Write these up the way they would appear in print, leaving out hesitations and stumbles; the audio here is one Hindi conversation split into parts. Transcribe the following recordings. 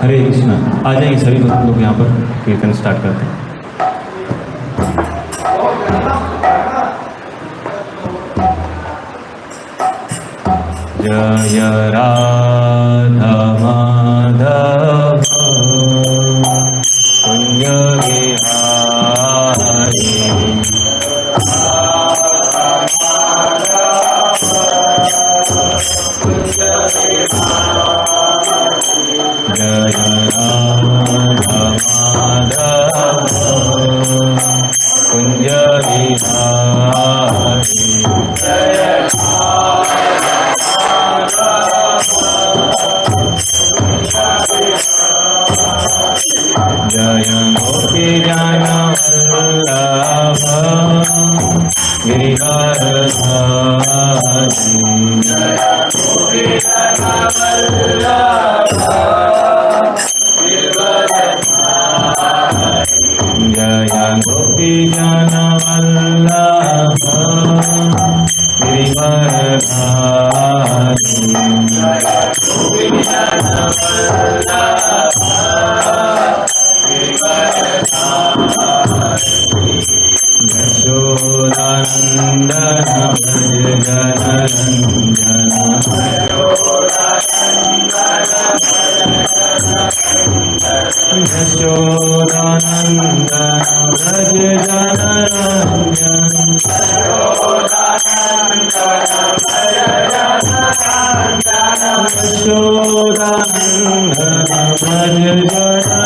हरे कृष्णा। आ जाइए सभी भक्त लोग यहाँ पर, कीर्तन स्टार्ट करते हैं। जय राधा माधव कुंज बिहारी, जय राधा माधव कुंज बिहारी, जय गोपी जन वल्लभ गिरिवरधारी, जय गोपी जन वल्लभ गिरिवरधारी, यशोदानंदन भज जनरंजन, यशोदानंदन भज जनरंजन, यशोदानंदन भज जनरंजन,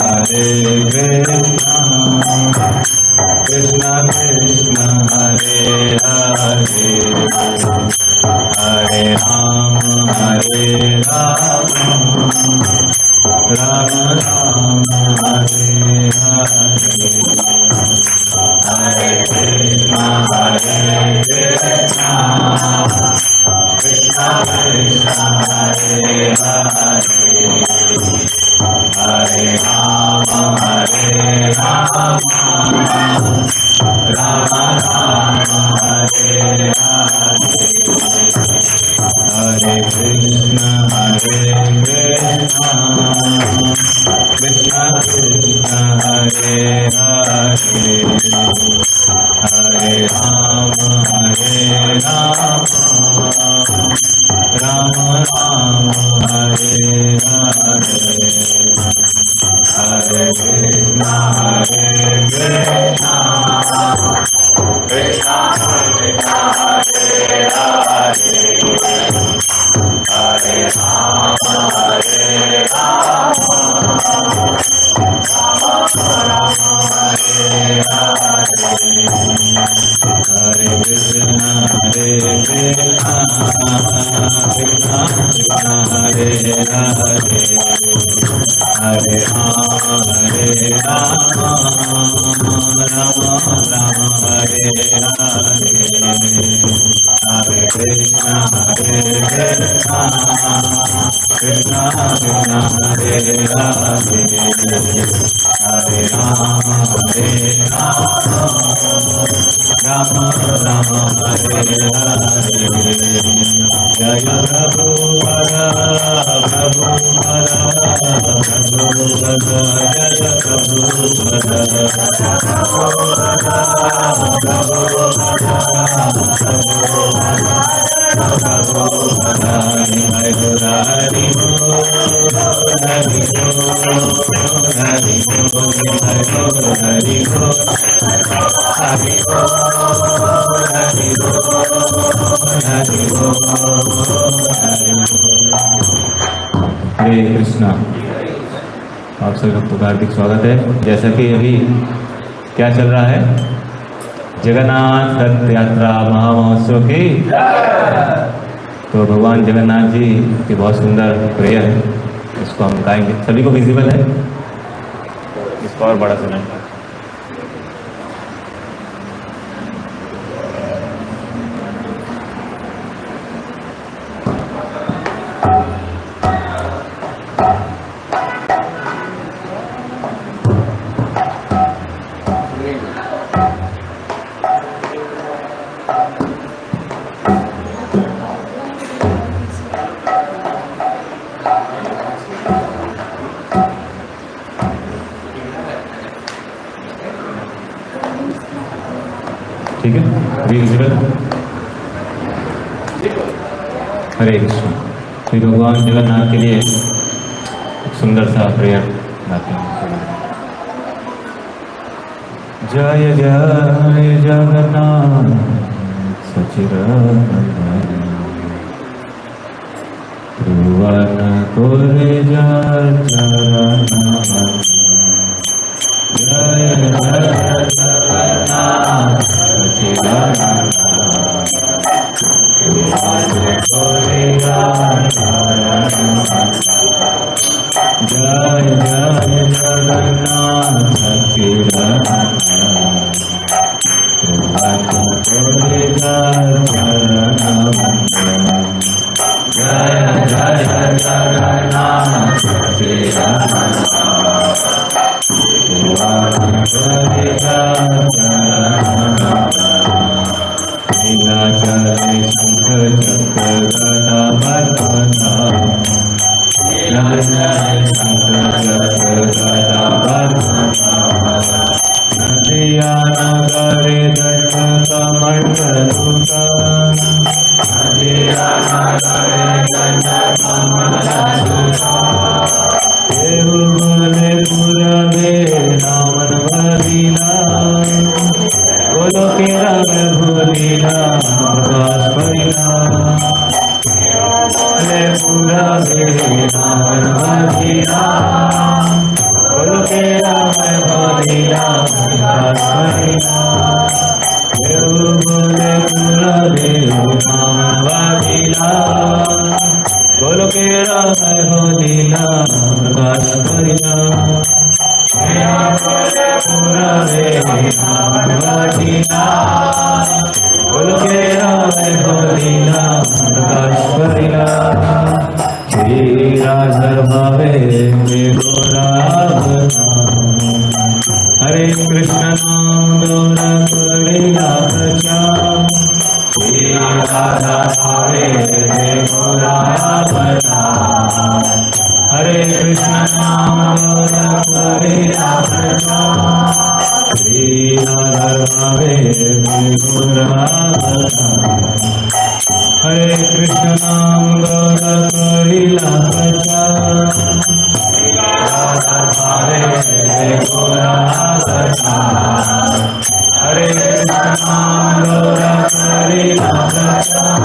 हरे कृष्ण कृष्ण कृष्ण हरे हरे, हरे राम राम राम हरे हरे, हरे कृष्ण कृष्ण कृष्ण हरे हरे, हरे राम राम राम हरे हरे, हरे कृष्ण कृष्ण कृष्ण हरे हरे, हरे राम राम राम हरे हरे, हरे कृष्ण कृष्ण कृष्ण हरे हरे, हरे राम हरे हरे, हरे कृष्ण कृष्ण कृष्ण हरे हरे, हरे राम राम राम हरे हरे, हरे कृष्ण कृष्ण कृष्ण कृष्ण हरे हरे, हरे राम राम राम हरे हरे, जय प्रभु हर प्रभु हर प्रभु हर, जय प्रभु हर, हरि बोल, हरि बोल, हरि बोल, हरि बोल। हरे कृष्णा। आप सभी लोग का हार्दिक स्वागत है। जैसा कि अभी क्या चल रहा है, जगन्नाथ रथ यात्रा महामहोत्सव की, तो भगवान जगन्नाथ जी की बहुत सुंदर प्रेयर है, इसको हम गाएंगे। सभी को विजिबल है, इसको और बड़ा सुनाएंगे। ठीक है, विजिबल। हरे कृष्ण। श्री भगवान जगन्नाथ के लिए एक सुंदर सा प्रेयर गाते हैं। जय जय जगन्नाथ सचिदानंद भुवन कोरे जय जगन्नाथ। जय जय जगन्नाथ सचिदानंद भुवन कोरे जय जगन्नाथ। जय जय जगन्नाथ सचिदानंद भुवन कोरे जय जगन्नाथ। जय जय जगन्नाथ सचिदानंद भुवन कोरे जय जगन्नाथ। नीलाचल शंख चक्र गदा पद्मनाभ। नीलाचल शंख चक्र गदा पद्मनाभ। नदिया नगरे दंड कमंडलूत। नदिया नगरे दंड कमंडलूत। देवबले पुरवे रामन भलीला। बोलो के राम भोलीला प्रकाश परिला। बोले पुरवे रामन भलीला। बोलो के राम भलीला प्रकाश परिला। देवबले पुरवे रामन भलीला। बोलो के राम भलीला प्रकाश परिला। पुरवे रामन भलीला। बोलो के राम भलीला प्रकाश परिला। श्री राधर भावे हरे कृष्ण नाम गौर करिला प्रचार। श्री राधा भावे हरे कृष्ण नाम गौर करिला प्रचार। श्री राधा भावे हरे कृष्ण नाम गौर करिला प्रचार। श्री राधा भावे हरे कृष्ण नाम गौर करिला प्रचार।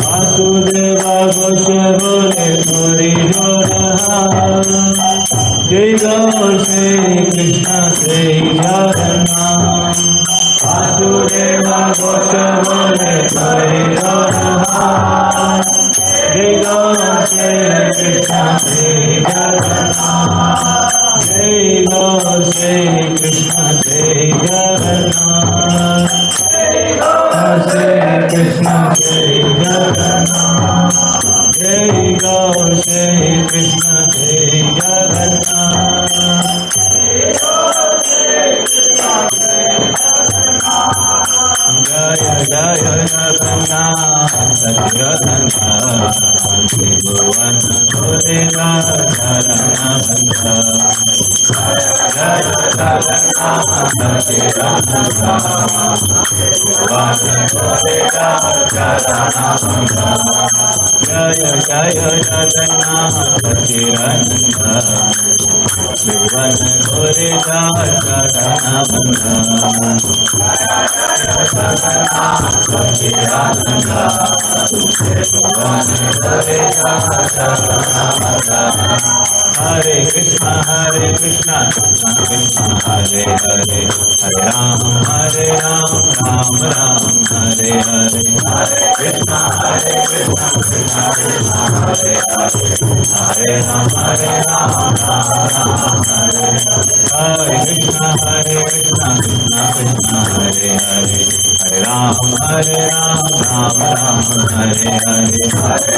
वासुदेवा घोष बोले थोड़ी जोड़ा। जय गौर श्री कृष्ण श्री जगन्नाथ। वासुदेवा घोष बोले थोड़ी जोड़ा। जय गौर श्री कृष्ण श्री जगन्नाथ। जय गौर श्री कृष्ण श्री जगन्नाथ। जय गौर श्री कृष्ण श्री जगन्नाथ। जय गौर श्री कृष्ण श्री जगन्नाथ। जय जय Jagannath Hare Krishna Krishna Krishna Hare Hare Hare Ram Ram Ram Hare Hare Hare Krishna Krishna Krishna Hare Hare Hare Ram Ram Ram Hare Hare Krishna Krishna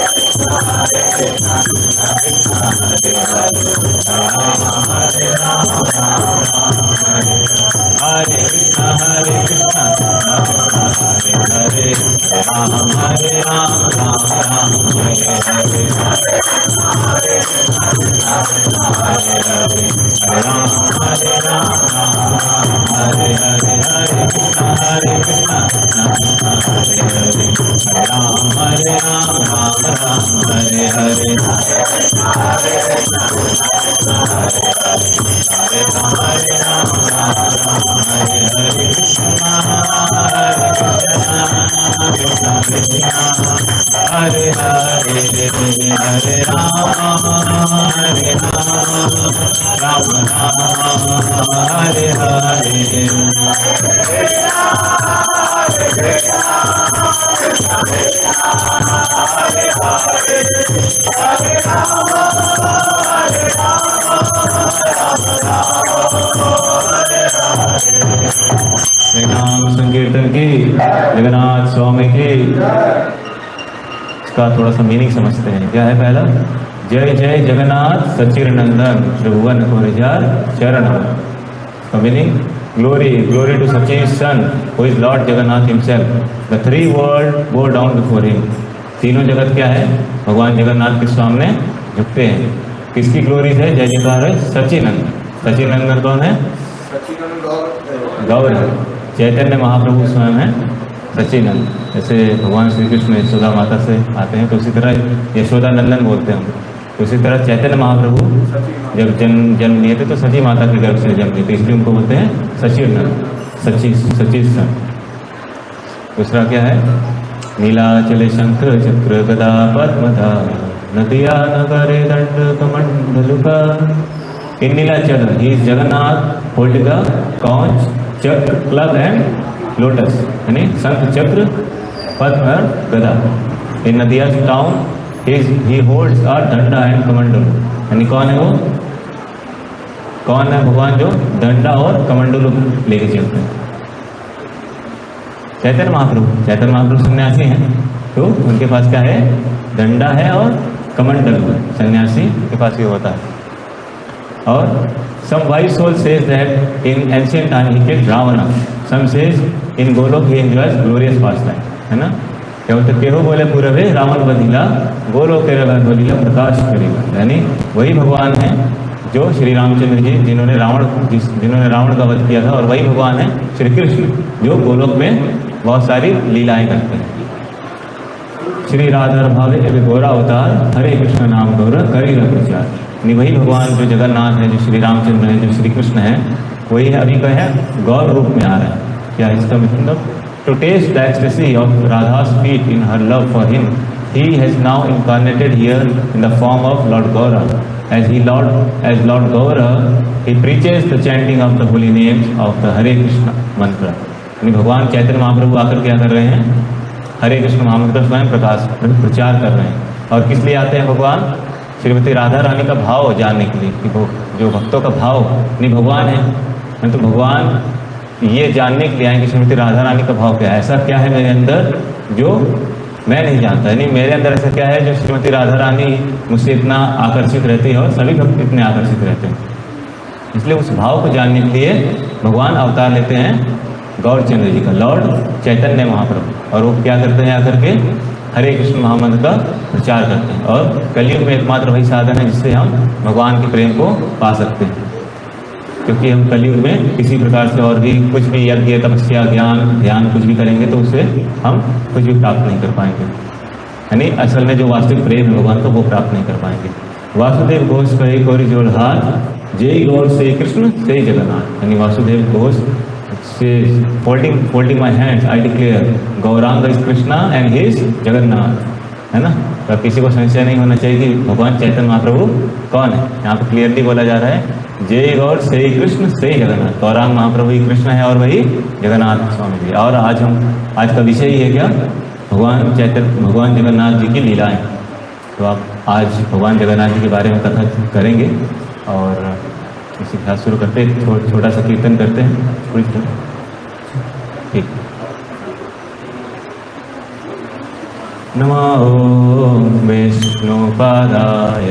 Krishna Hare Hare Hare Ram Ram Hare Hare Hare Hare Krishna Krishna Krishna Hare Hare Ram Ram Hare Hare Hare Ram Hare Hare Hare Krishna Krishna Krishna Hare Hare Ram Hare Hare Hare Hare Hare Hare Ram Hare Ram Hare Hare नाम संकीर्तन की जगन्नाथ स्वामी की इसका थोड़ा सा मीनिंग समझते हैं। क्या है पहला? जय जय जगन्नाथ सच्चिदानंदन त्रिभुवन कोरिजार चरण। Meaning glory glory to Sachi son who is lord Jagannath himself. The three world go down before him. तीनों जगत क्या है? भगवान जगन्नाथ के सामने झुकते हैं। किसकी ग्लोरी है? जय जयकार है सच्चिदानंद। सच्चिदानंद कौन है? गौर है। चैतन्य महाप्रभु स्वयं है सच्चिदानंद। जैसे भगवान श्री कृष्ण यशोदा माता से आते हैं तो उसी तरह यशोदा नंदन बोलते हैं हम। तो उसी तरह चैतन्य महाप्रभु जब जन्म लिए थे तो सची माता के गर्भ से जन्म लिए थे, इसलिए उनको बोलते हैं सच्चिदानंद, सच्ची सन। दूसरा क्या है? नीलाचले शंकर चक्र गदा पद्मधा नदिया नगरे दंड कमंडलुका। In Nilachal, he is Jagannath holding the conch, chakra, club and lotus. यानी शंख चक्र पद्म और गदा। In Nadiya's town, he holds a danda and कमंडलू। यानी कौन है वो? कौन है भगवान जो दंडा और कमंडलू लेके चलते हैं? चैतन्य महाप्रभु। चैतन्य महाप्रभु सन्यासी हैं तो उनके पास क्या है? दंडा है और कमंडलू है। सन्यासी के पास ये होता है। और some wise soul says that in ancient time he killed Ravana. Some says in Golok he enjoys glorious pastime. है ना? क्या बोलते? केहो बोले पूरबे रावण बधिला गोलोक के बलिला प्रकाश करेगा। यानी वही भगवान है जो श्री रामचंद्र जी जिन्होंने रावण का वध किया था, और वही भगवान है श्री कृष्ण जो गोलोक में बहुत सारी लीलाएं करते हैं। श्री राधा भावे गौरा अवतार हरे कृष्ण नाम गौर करी प्रचार। वही भगवान जो जगन्नाथ है, जो श्री रामचंद्र है, जो श्री कृष्ण है, वही है अभी का है गौर रूप में आ रहा है। क्या इसका मतलब? To taste the ecstasy of राधा's feet in her love for him, he has now incarnated here in the form of Lord Gaura. As Lord Gaura, he preaches the chanting of the holy names of the Hare Krishna mantra. यानी भगवान चैतन्य महाप्रभु आकर क्या कर रहे हैं? हरे कृष्ण महामंत्र स्वयं प्रचार कर रहे हैं। और किस लिए आते हैं भगवान? श्रीमती राधा रानी का भाव जानने के लिए कि जो भक्तों का भाव नहीं भगवान है, तो भगवान ये जानने के लिए आए कि श्रीमती राधा रानी का भाव क्या है। ऐसा क्या है मेरे अंदर जो मैं नहीं जानता, यानी मेरे अंदर ऐसा क्या है जो श्रीमती राधा रानी मुझसे इतना आकर्षित रहती है और सभी भक्त इतने आकर्षित रहते हैं। इसलिए उस भाव को जानने के लिए भगवान अवतार लेते हैं गौरचंद्र जी का, लॉर्ड चैतन्य महाप्रभु। और वो क्या करते हैं? आकर के हरे कृष्ण महामंत्र का प्रचार करते हैं। और कलयुग में एकमात्र वही साधन है जिससे हम भगवान के प्रेम को पा सकते हैं। क्योंकि हम कलयुग में किसी प्रकार से और भी कुछ भी यज्ञ तपस्या ज्ञान ध्यान कुछ भी करेंगे तो उससे हम कुछ भी प्राप्त नहीं कर पाएंगे, यानी असल में जो वास्तविक प्रेम है भगवान का वो प्राप्त नहीं कर पाएंगे। वासुदेव घोष कहे कोरी जोड़ हाथ, जय गौर से कृष्ण से जगन्नाथ, यानी वासुदेव घोष से folding my hands I declare Gaurang is Krishna and he is Jagannath, है ना। तो किसी को संशय नहीं होना चाहिए कि भगवान चैतन्य महाप्रभु कौन है। यहाँ पर क्लियरली बोला जा रहा है जय गौर से कृष्ण से जगन्नाथ, गौरांग महाप्रभु ही कृष्ण है और वही जगन्नाथ स्वामी जी। और आज का विषय ही है क्या, भगवान जगन्नाथ जी की लीलाएं। तो आप आज भगवान जगन्नाथ जी के बारे में कथा करेंगे और इसी के साथ शुरू करते हैं, छोटा सा कीर्तन करते हैं थोड़ी ठीक। नमो विष्णुपादाय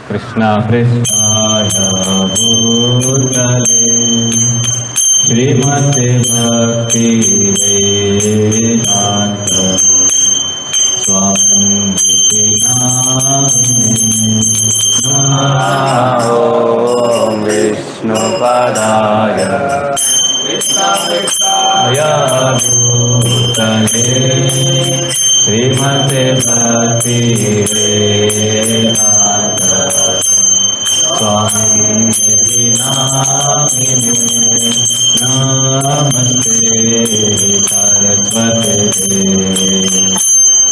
कृष्णा कृष्णाय भूतले श्रीमते भक्ति वेदांत स्वामी नामिने। नमो विष्णुपादाय कृष्णाय भूतले श्रीमते भक्ति वेदांत स्वामी नामिने। नमस्ते सरस्वती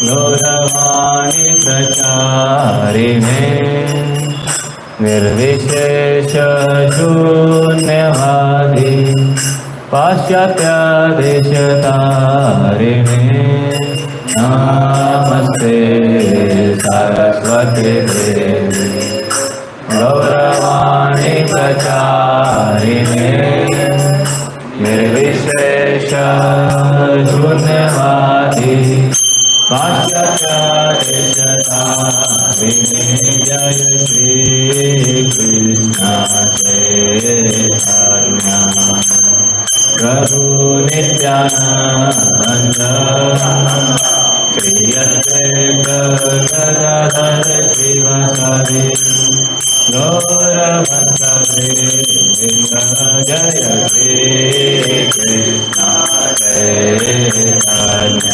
गौरवाणी प्रचारिणे निर्विशेष शून्यवादी पाश्चात्यादेशतारिणे। नमस्ते सरस्वती देवी गौरवाणी प्रचारिणे निर्विशेष शून्यवादी पाश्चात्यादेशतारिणे। जय श्री कृष्ण चैतन्य प्रभु नित्यानंद श्री अद्वैत गदाधर श्रीवासादि गौरभक्त वृंद। जय श्री कृष्ण चैतन्य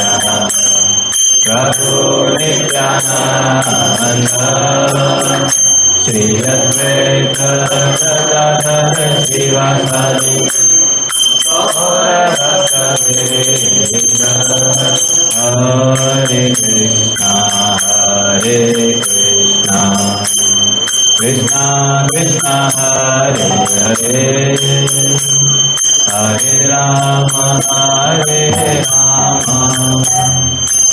प्रभु नित्यानंद श्री अद्वैत गदाधर श्रीवासादि गौरभक्त वृंद। हरे कृष्णा कृष्णा कृष्णा हरे हरे हरे राम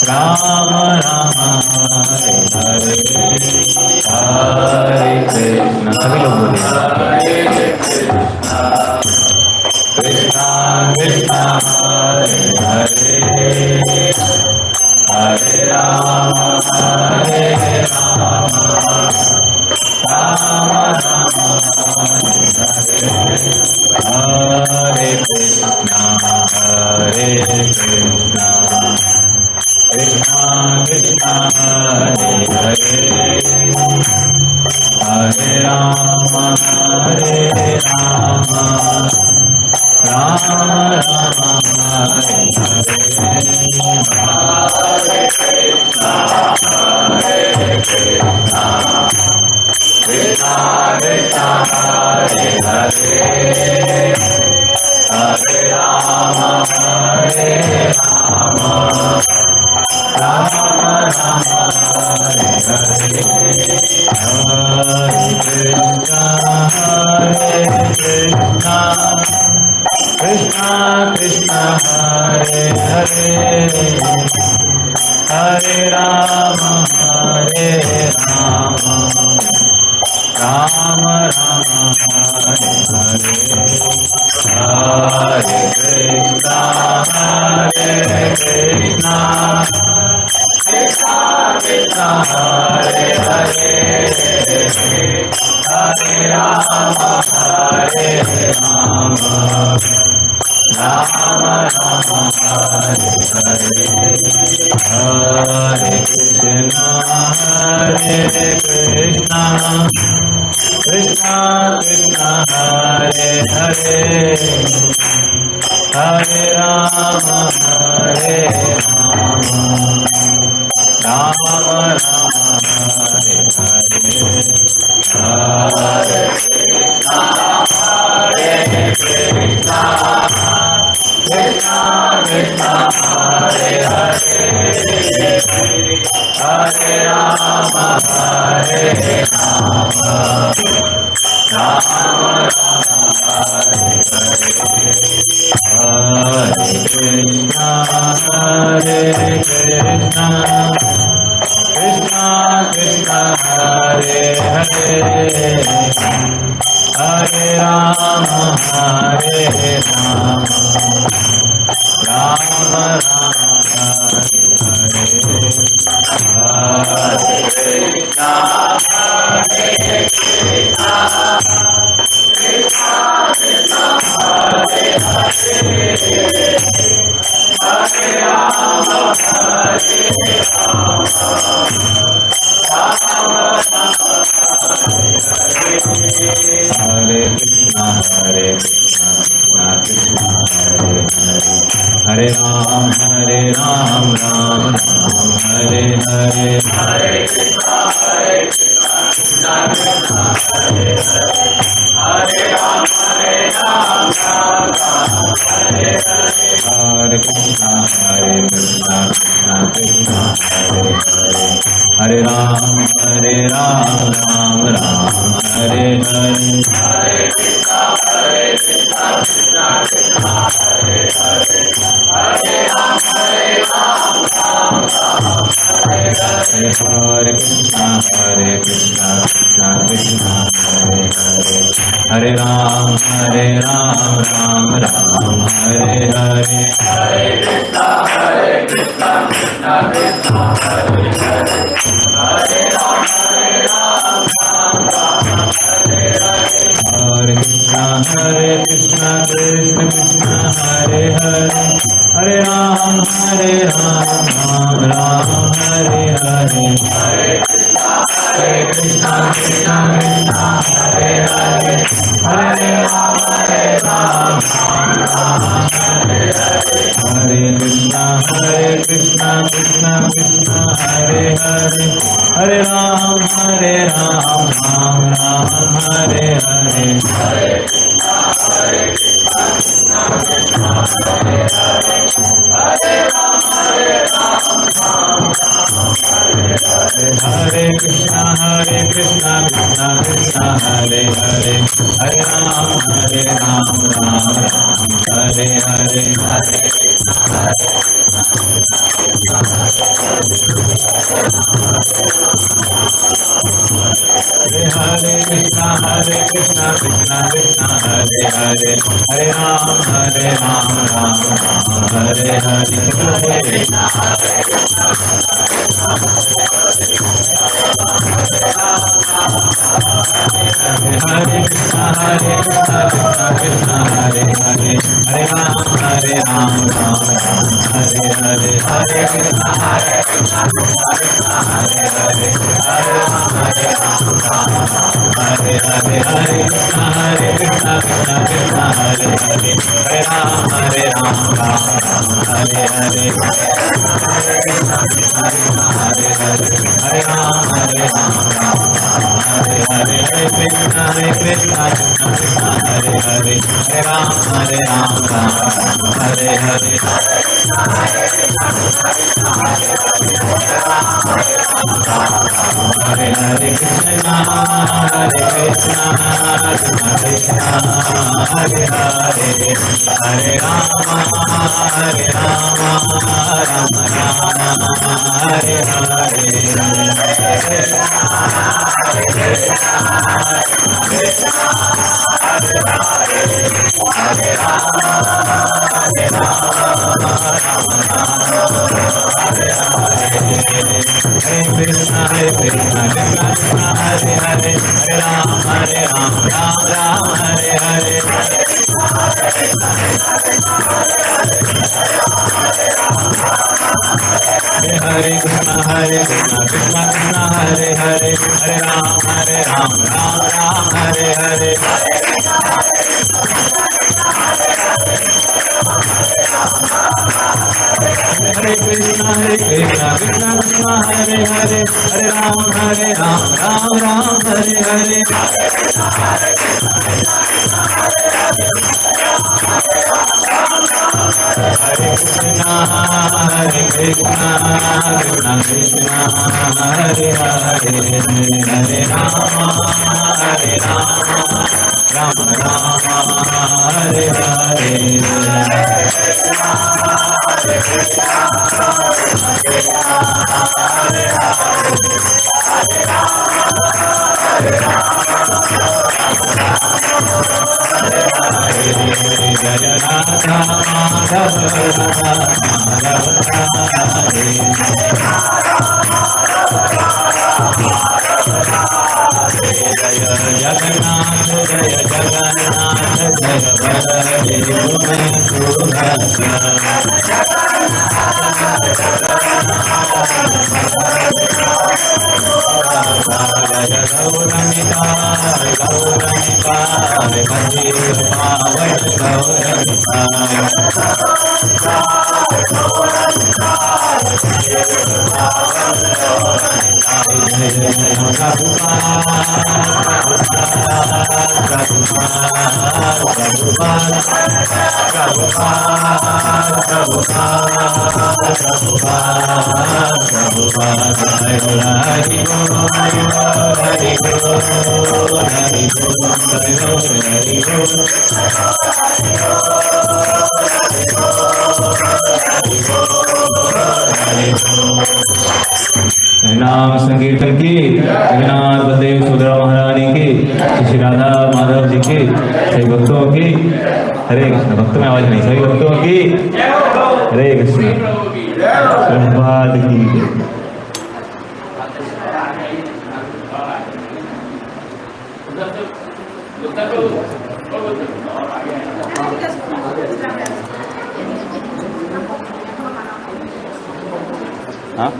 राम राम हरे हरे। हरे कृष्णा सभी लोग बोलिए कृष्णा कृष्णा हरे हरे हरे राम राम राम हरे हरे। हरे कृष्णा कृष्णा कृष्णा हरे हरे हरे राम राम राम हरे हरे। हरे कृष्णा कृष्णा कृष्णा कृष्णा हरे हरे हरे राम राम राम हरे हरे। हरे कृष्णा कृष्णा कृष्णा हरे हरे हरे राम राम राम हरे हरे। हरे कृष्णा कृष्णा कृष्णा हरे हरे हरे राम राम राम हरे हरे। हरे कृष्णा कृष्णा कृष्णा हरे हरे हरे राम हरे राम राम राम हरे हरे हरे कृष्णा कृष्णा कृष्णा हरे हरे हरे राम हरे राम राम राम हरे कृष्णा कृष्णा कृष्णा हरे हरे हरे राम हरे राम राम राम हरे हरे हरे कृष्णा कृष्णा हरे हरे हरे राम हरे राम हरे कृष्णा कृष्णा कृष्णा हरे हरे हरे राम राम राम हरे हरे हरे कृष्णा कृष्णा कृष्णा हरे हरे हरे राम राम राम हरे हरे हरे कृष्णा कृष्णा कृष्णा हरे हरे हरे राम राम राम हरे हरे हरे कृष्णा कृष्णा कृष्णा हरे हरे हरे राम राम राम हरे हरे हरे कृष्णा कृष्णा कृष्णा हरे हरे हरे राम राम राम हरे हरे हरे कृष्णा कृष्णा कृष्णा हरे हरे हरे राम राम राम हरे हरे हरे कृष्णा कृष्णा कृष्णा हरे हरे हरे राम राम राम हरे हरे हरे कृष्णा कृष्णा कृष्णा हरे हरे हरे राम राम राम हरे हरे हरे कृष्णा कृष्णा कृष्णा हरे हरे हरे राम राम राम हरे हरे हरे कृष्णा कृष्णा कृष्णा हरे हरे हरे राम राम राम हरे हरे हरे कृष्णा कृष्णा कृष्णा हरे हरे हरे राम राम हरे हरे हरे हरे कृष्णा कृष्णा कृष्णा हरे हरे हरे राम राम हरे हरे हरे कृष्णा कृष्णा कृष्णा हरे हरे हरे राम हरे राम हरे हरे हरे कृष्णा कृष्णा हरे हरे हरे राम हरे हरे हरे कृष्णा कृष्णा कृष्णा हरे हरे हरे राम हरे हरे हरे हरे राम हरे हरे कृष्णा कृष्णा कृष्णा हरे हरे हरे राम हरे हरे हरे हरे कृष्णा कृष्णा कृष्णा हरे हरे हरे राम राम हरे हरे कृष्णा कृष्णा कृष्णा हरे हरे हरे राम राम राम हरे हरे हरे कृष्णा कृष्णा कृष्णा हरे हरे हरे राम राम राम हरे हरे हरे कृष्णा कृष्णा कृष्णा हरे हरे हरे राम राम राम हरे हरे हरे कृष्णा कृष्णा कृष्णा हरे हरे हरे राम राम राम हरे हरे जय राधा माधव जय जगन्नाथ जय जगन्नाथ जय नाम संकीर्तन की जगन्नाथ बलदेव सुभद्रा महारानी की श्री राधा माधव जी की सभी भक्तों की हरे कृष्ण। भक्तों में आवाज नहीं, सभी भक्तों की हरे कृष्ण। प्रभुपाद की हाँ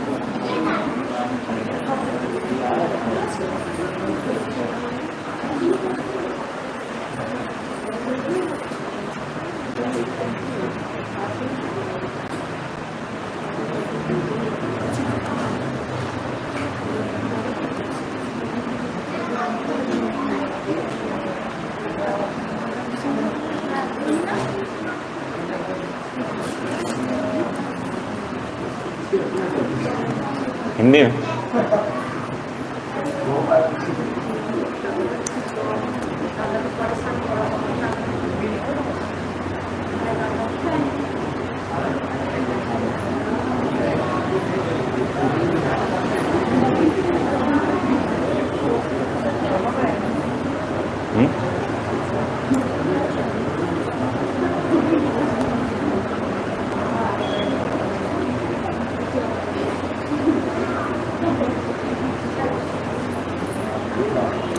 हिंदी में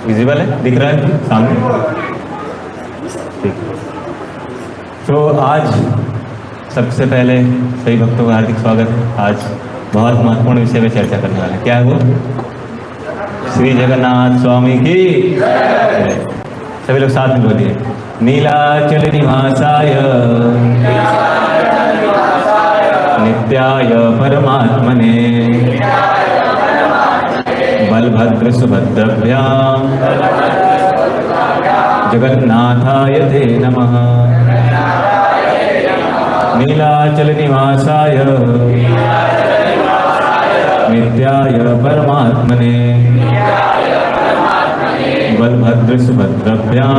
विजिबल है, दिख रहा है सामने? ठीक। तो आज सबसे पहले सभी भक्तों का हार्दिक स्वागत। आज बहुत महत्वपूर्ण विषय पे चर्चा करने वाले, क्या है वो? श्री जगन्नाथ स्वामी की सभी लोग साथ में बोलिए। नीलाचल निवासाय नित्याय परमात्मने बलभद्र सुभद्रभ्यां जगन्नाथाय ते नमः। नीलाचल निवासाय नित्याय परमात्मने बलभद्र सुभद्रभ्यां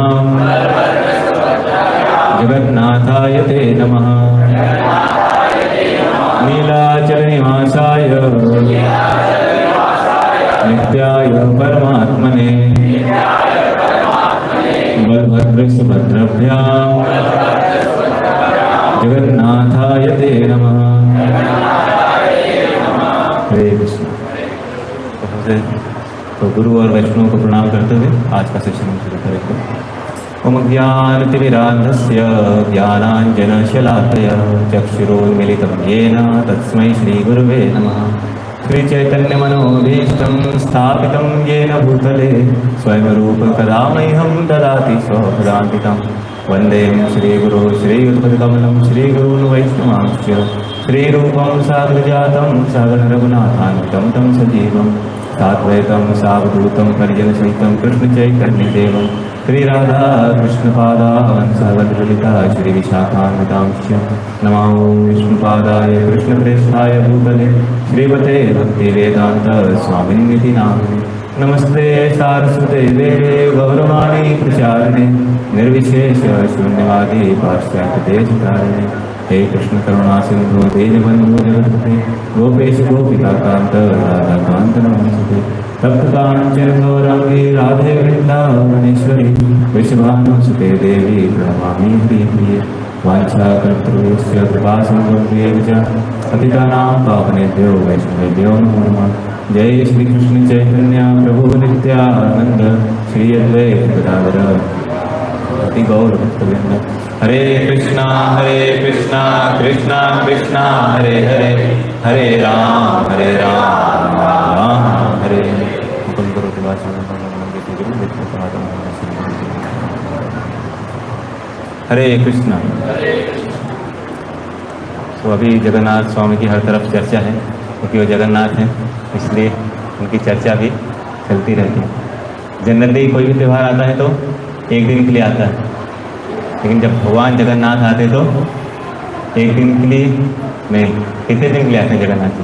जगन्नाथाय ते नमः। नीलाचल निवासाय नित्याय परमात्मने बलभद्र सुभद्रभ्यां जगन्नाथाय ते नमः। हरे कृष्ण। तो गुरु और वैष्णव को प्रणाम करते हुए आज का सेशन शुरू करेंगे। ओम ज्ञानतिमिरान्धस्य ज्ञानाञ्जनशलाकया चक्षुरोन्मिलितं येन तस्मै श्रीगुरुवे नमः। श्रीचैतन्यमनोभीष्टं स्थापितं येन भूतले स्वयं रूप कदा मह्यं ददाति स्वपदान्तिकं वन्देऽहं श्रीगुरो श्रीयुतपदकमलं श्रीगुरून् वैष्णवांश्च श्रीरूपं साग्रजातं सागररघुनाथान्वितं तं सजीवं साद्वैतं सावधूतं परिजनसहितं कृष्णचैतन्यदेवं श्रीराधा कृष्णपादान् सवद्ललिता श्रीविशाखान्वितांश्च नमो विष्णुपादाय कृष्णप्रेष्ठाय भूतले श्रीमते भक्तिवेदान्त स्वामिन्निति नामिने नमस्ते सारस्वते देवे गौरवाणी प्रचारिणे निर्विशेष शून्यवादी पाश्चात्यदेशकारिणे हे कृष्ण करुणा सिंधु दीनबंधु जगत्पते गोपेश गोपिकाकांत राधाकांत नमस्ते तप्तकांचन गौरांगी राधे वृंदावनेश्वरी वृषभानुसुते देवी प्रणमामि हरिप्रिये वाञ्छाकल्पतरुश्च कृपासिन्धुभ्यश्च पतितानां पावनेभ्यो वैष्णवेभ्यो नमो नमः जय श्री कृष्ण चैतन्य प्रभु नित्यानंद श्री अद्वैत गदाधर भक्ति गौर भक्तवृंद हरे कृष्णा कृष्णा कृष्णा हरे हरे हरे राम राम हरे हरे कृष्णा। तो अभी जगन्नाथ स्वामी की हर तरफ चर्चा है क्योंकि वो जगन्नाथ हैं, इसलिए उनकी चर्चा भी चलती रहती है। जनरली कोई भी त्यौहार आता है तो एक दिन के लिए आता है, लेकिन जब भगवान जगन्नाथ आते तो एक दिन के लिए नहीं, कितने दिन के लिए आते हैं जगन्नाथ जी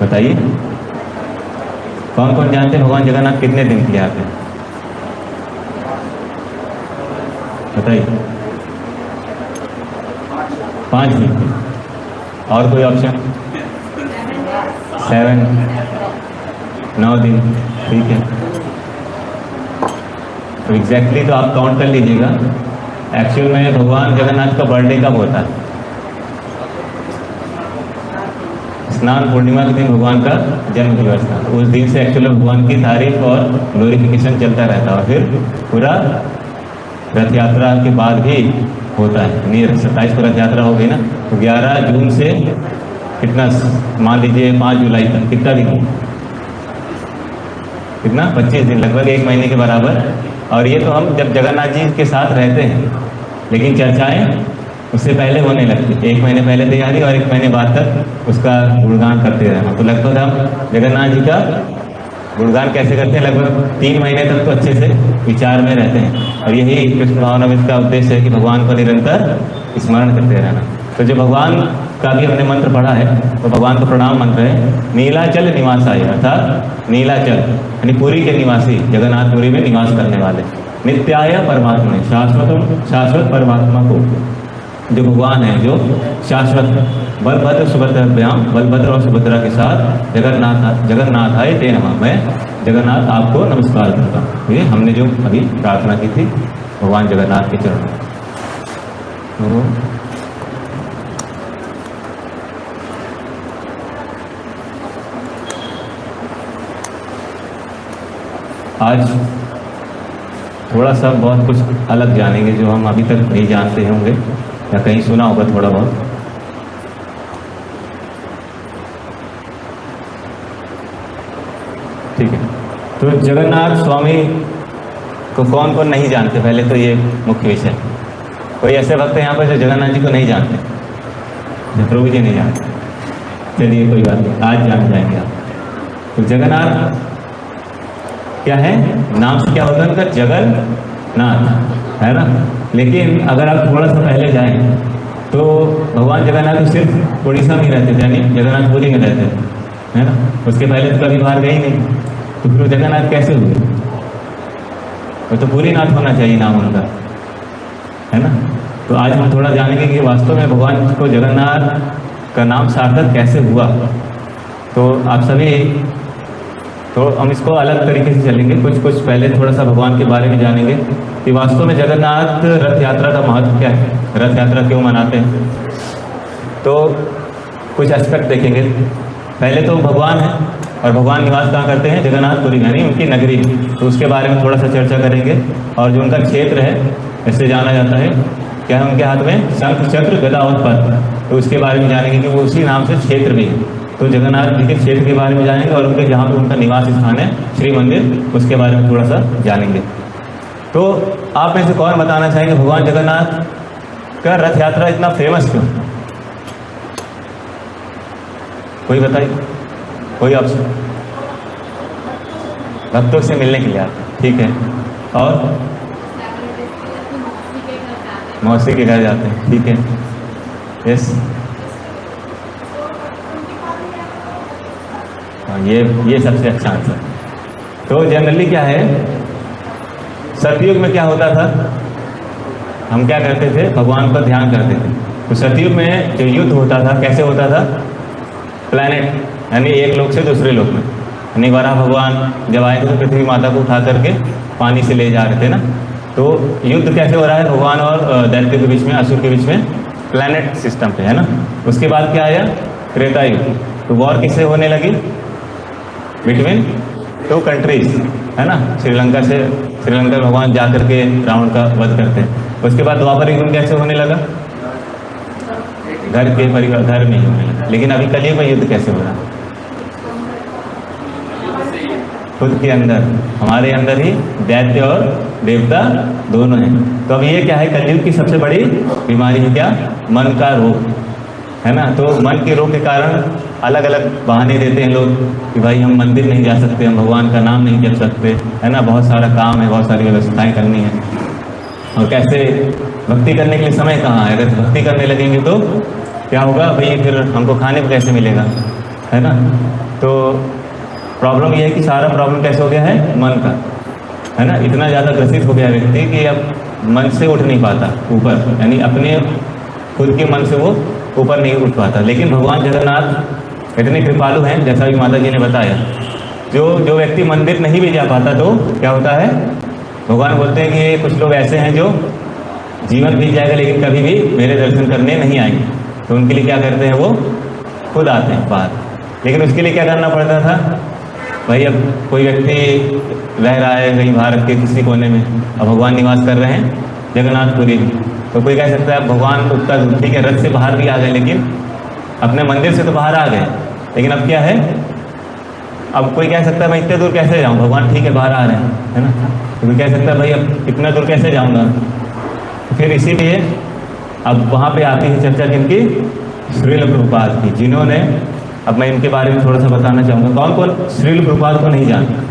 बताइए? कौन कौन जानते हैं भगवान जगन्नाथ कितने दिन के लिए आते हैं? बताइए। 5 दिन। और कोई ऑप्शन? 7, 9 दिन। ठीक है, तो एग्जैक्टली तो आप काउंट कर लीजिएगा। एक्चुअल में भगवान जगन्नाथ का बर्थडे कब होता है? स्नान पूर्णिमा के दिन भगवान का जन्म दिवस था। उस दिन से एक्चुअली भगवान की तारीफ और ग्लोरिफिकेशन चलता रहता है और फिर पूरा रथ यात्रा के बाद भी होता है। नहीं, 27 को रथ यात्रा हो गई ना, तो 11 जून से कितना मान लीजिए 5 जुलाई तक कितना दिन? कितना? 25 दिन, लगभग 1 महीने के बराबर। और ये तो हम जब जगन्नाथ जी के साथ रहते हैं, लेकिन चर्चाएं उससे पहले होने लगती, 1 महीने पहले तैयारी और 1 महीने बाद तक उसका गुणगान करते रहना। तो लगभग हम जगन्नाथ जी का गुणगान कैसे करते हैं? लगभग 3 महीने तक तो अच्छे से विचार में रहते हैं। और यही कृष्ण भावनामृत का उद्देश्य है कि भगवान को निरंतर स्मरण करते रहना। तो जो भगवान का भी हमने मंत्र पढ़ा है, तो भगवान का प्रणाम मंत्र है नीलाचल निवासाय, अर्थात नीलाचल यानी पुरी के निवासी, जगन्नाथपुरी में निवास करने वाले, नित्याय परमात्मा, शाश्वत परमात्मा को, जो भगवान है, जो शाश्वत, बलभद्र सुभद्राभ्याम, बलभद्र और सुभद्रा के साथ जगन्नाथाय ते नमः, मैं जगन्नाथ आपको नमस्कार करता हूँ। ये हमने जो अभी प्रार्थना की थी भगवान जगन्नाथ के चरणों। आज थोड़ा सा बहुत कुछ अलग जानेंगे जो हम अभी तक नहीं जानते होंगे या कहीं सुना होगा थोड़ा बहुत। ठीक है, तो जगन्नाथ स्वामी को कौन कौन नहीं जानते? पहले तो ये मुख्य विषय। कोई ऐसे भक्त हैं यहाँ पर जो जगन्नाथ जी को नहीं जानते? प्रभु जी नहीं जानते? चलिए कोई बात नहीं, आज जान जाएंगे आप। तो जगन्नाथ क्या है? नाम से क्या होता है उनका? जगन्नाथ, है ना। लेकिन अगर आप थोड़ा सा पहले जाएं तो भगवान जगन्नाथ सिर्फ उड़ीसा में रहते थे, यानी जगन्नाथपुरी में रहते थे, है ना। उसके पहले तो कभी बाहर गए ही नहीं, तो फिर जगन्नाथ कैसे हुए? वो तो पूरी नाथ होना चाहिए नाम उनका, है ना। तो आज हम थोड़ा जानेंगे कि वास्तव में भगवान को जगन्नाथ का नाम सार्थक कैसे हुआ। तो आप सभी, तो हम इसको अलग तरीके से चलेंगे। कुछ पहले थोड़ा सा भगवान के बारे में जानेंगे कि वास्तव में जगन्नाथ रथ यात्रा का महत्व क्या है, रथ यात्रा क्यों मनाते हैं। तो कुछ एस्पेक्ट देखेंगे। पहले तो भगवान है और भगवान निवास कहाँ करते हैं? जगन्नाथपुरी, यानी उनकी नगरी। तो उसके बारे में थोड़ा सा चर्चा करेंगे। और जो उनका क्षेत्र है, इससे जाना जाता है क्या है उनके हाथ में? शंख चक्र गदा और पद्म। तो उसके बारे में जानेंगे कि वो उसी नाम से क्षेत्र भी है। तो जगन्नाथ जी के क्षेत्र के बारे में जानेंगे और उनके जहाँ पे उनका निवास स्थान है श्री मंदिर, उसके बारे में थोड़ा सा जानेंगे। तो आप में से कौन बताना चाहेंगे भगवान जगन्नाथ का रथ यात्रा इतना फेमस क्यों? कोई बताइए, कोई ऑप्शन? भक्तों से मिलने के लिए आते, ठीक है। और मौसी के घर जाते हैं, ठीक है। यस, हाँ, ये सबसे अच्छा आंसर। तो जनरली क्या है, सतयुग में क्या होता था, हम क्या करते थे, भगवान का ध्यान करते थे। तो सतयुग में जो युद्ध होता था कैसे होता था, प्लैनेट यानी एक लोक से दूसरे लोक में, यानी वराह भगवान जब आए थे तो पृथ्वी माता को उठा करके पानी से ले जा रहे थे ना। तो युद्ध कैसे हो रहा है, भगवान और दैत्य के बीच में, असुर के बीच में, प्लैनेट सिस्टम पे, है ना। उसके बाद क्या आया, त्रेता युग। तो वॉर किससे होने लगी, बिटवीन टू कंट्रीज, है ना। श्रीलंका भगवान जा करके रावण का वध करते हैं। उसके बाद द्वापर युग कैसे होने लगा, घर के परिवार, घर में ही होने लगा। लेकिन अभी कलयुग में युद्ध कैसे हो रहा है, खुद के अंदर, हमारे अंदर ही दैत्य और देवता दोनों हैं। तो अब ये क्या है, कलयुग की सबसे बड़ी बीमारी है क्या, मन का रोग, है ना। तो मन के रोग के कारण अलग अलग बहाने देते हैं लोग कि भाई हम मंदिर नहीं जा सकते, हम भगवान का नाम नहीं जप सकते, है ना, बहुत सारा काम है, बहुत सारी व्यवस्थाएं करनी है। और कैसे भक्ति करने के लिए समय कहाँ है, अगर भक्ति करने लगेंगे तो क्या होगा भाई, फिर हमको खाने को कैसे मिलेगा, है ना। तो प्रॉब्लम ये है कि सारा प्रॉब्लम कैसे हो गया है, मन का, है ना। इतना ज़्यादा ग्रसित हो गया व्यक्ति कि अब मन से उठ नहीं पाता ऊपर, यानी अपने खुद के मन से वो ऊपर नहीं उठ पाता। लेकिन भगवान जगन्नाथ इतने कृपालु हैं, जैसा भी माता जी ने बताया। जो व्यक्ति मंदिर नहीं भी जा पाता तो क्या होता है, भगवान बोलते हैं कि कुछ लोग ऐसे हैं जो जीवन बीत जाएगा लेकिन कभी भी मेरे दर्शन करने नहीं आएंगे। तो उनके लिए क्या करते हैं, वो खुद आते हैं बाहर। लेकिन उसके लिए क्या करना पड़ता था भाई, अब कोई व्यक्ति रह रहा है कहीं भारत के किसी कोने में, अब भगवान निवास कर रहे हैं जगन्नाथपुरी में, तो कोई कह सकता है भगवान उत्तर, ठीक है, रथ से बाहर भी आ गए, लेकिन अपने मंदिर से तो बाहर आ गए, लेकिन अब क्या है, अब कोई कह सकता है मैं इतने दूर कैसे जाऊँ, भगवान ठीक है बाहर आ रहे हैं, है ना। तो कोई कह सकता है भाई अब इतना दूर कैसे जाऊँगा। तो फिर इसीलिए अब वहाँ पे आती है चर्चा किनकी, श्रील प्रभुपाद की, जिन्होंने, अब मैं इनके बारे में थोड़ा सा बताना चाहूँगा। कौन कौन श्रील प्रभुपाद को नहीं जानता,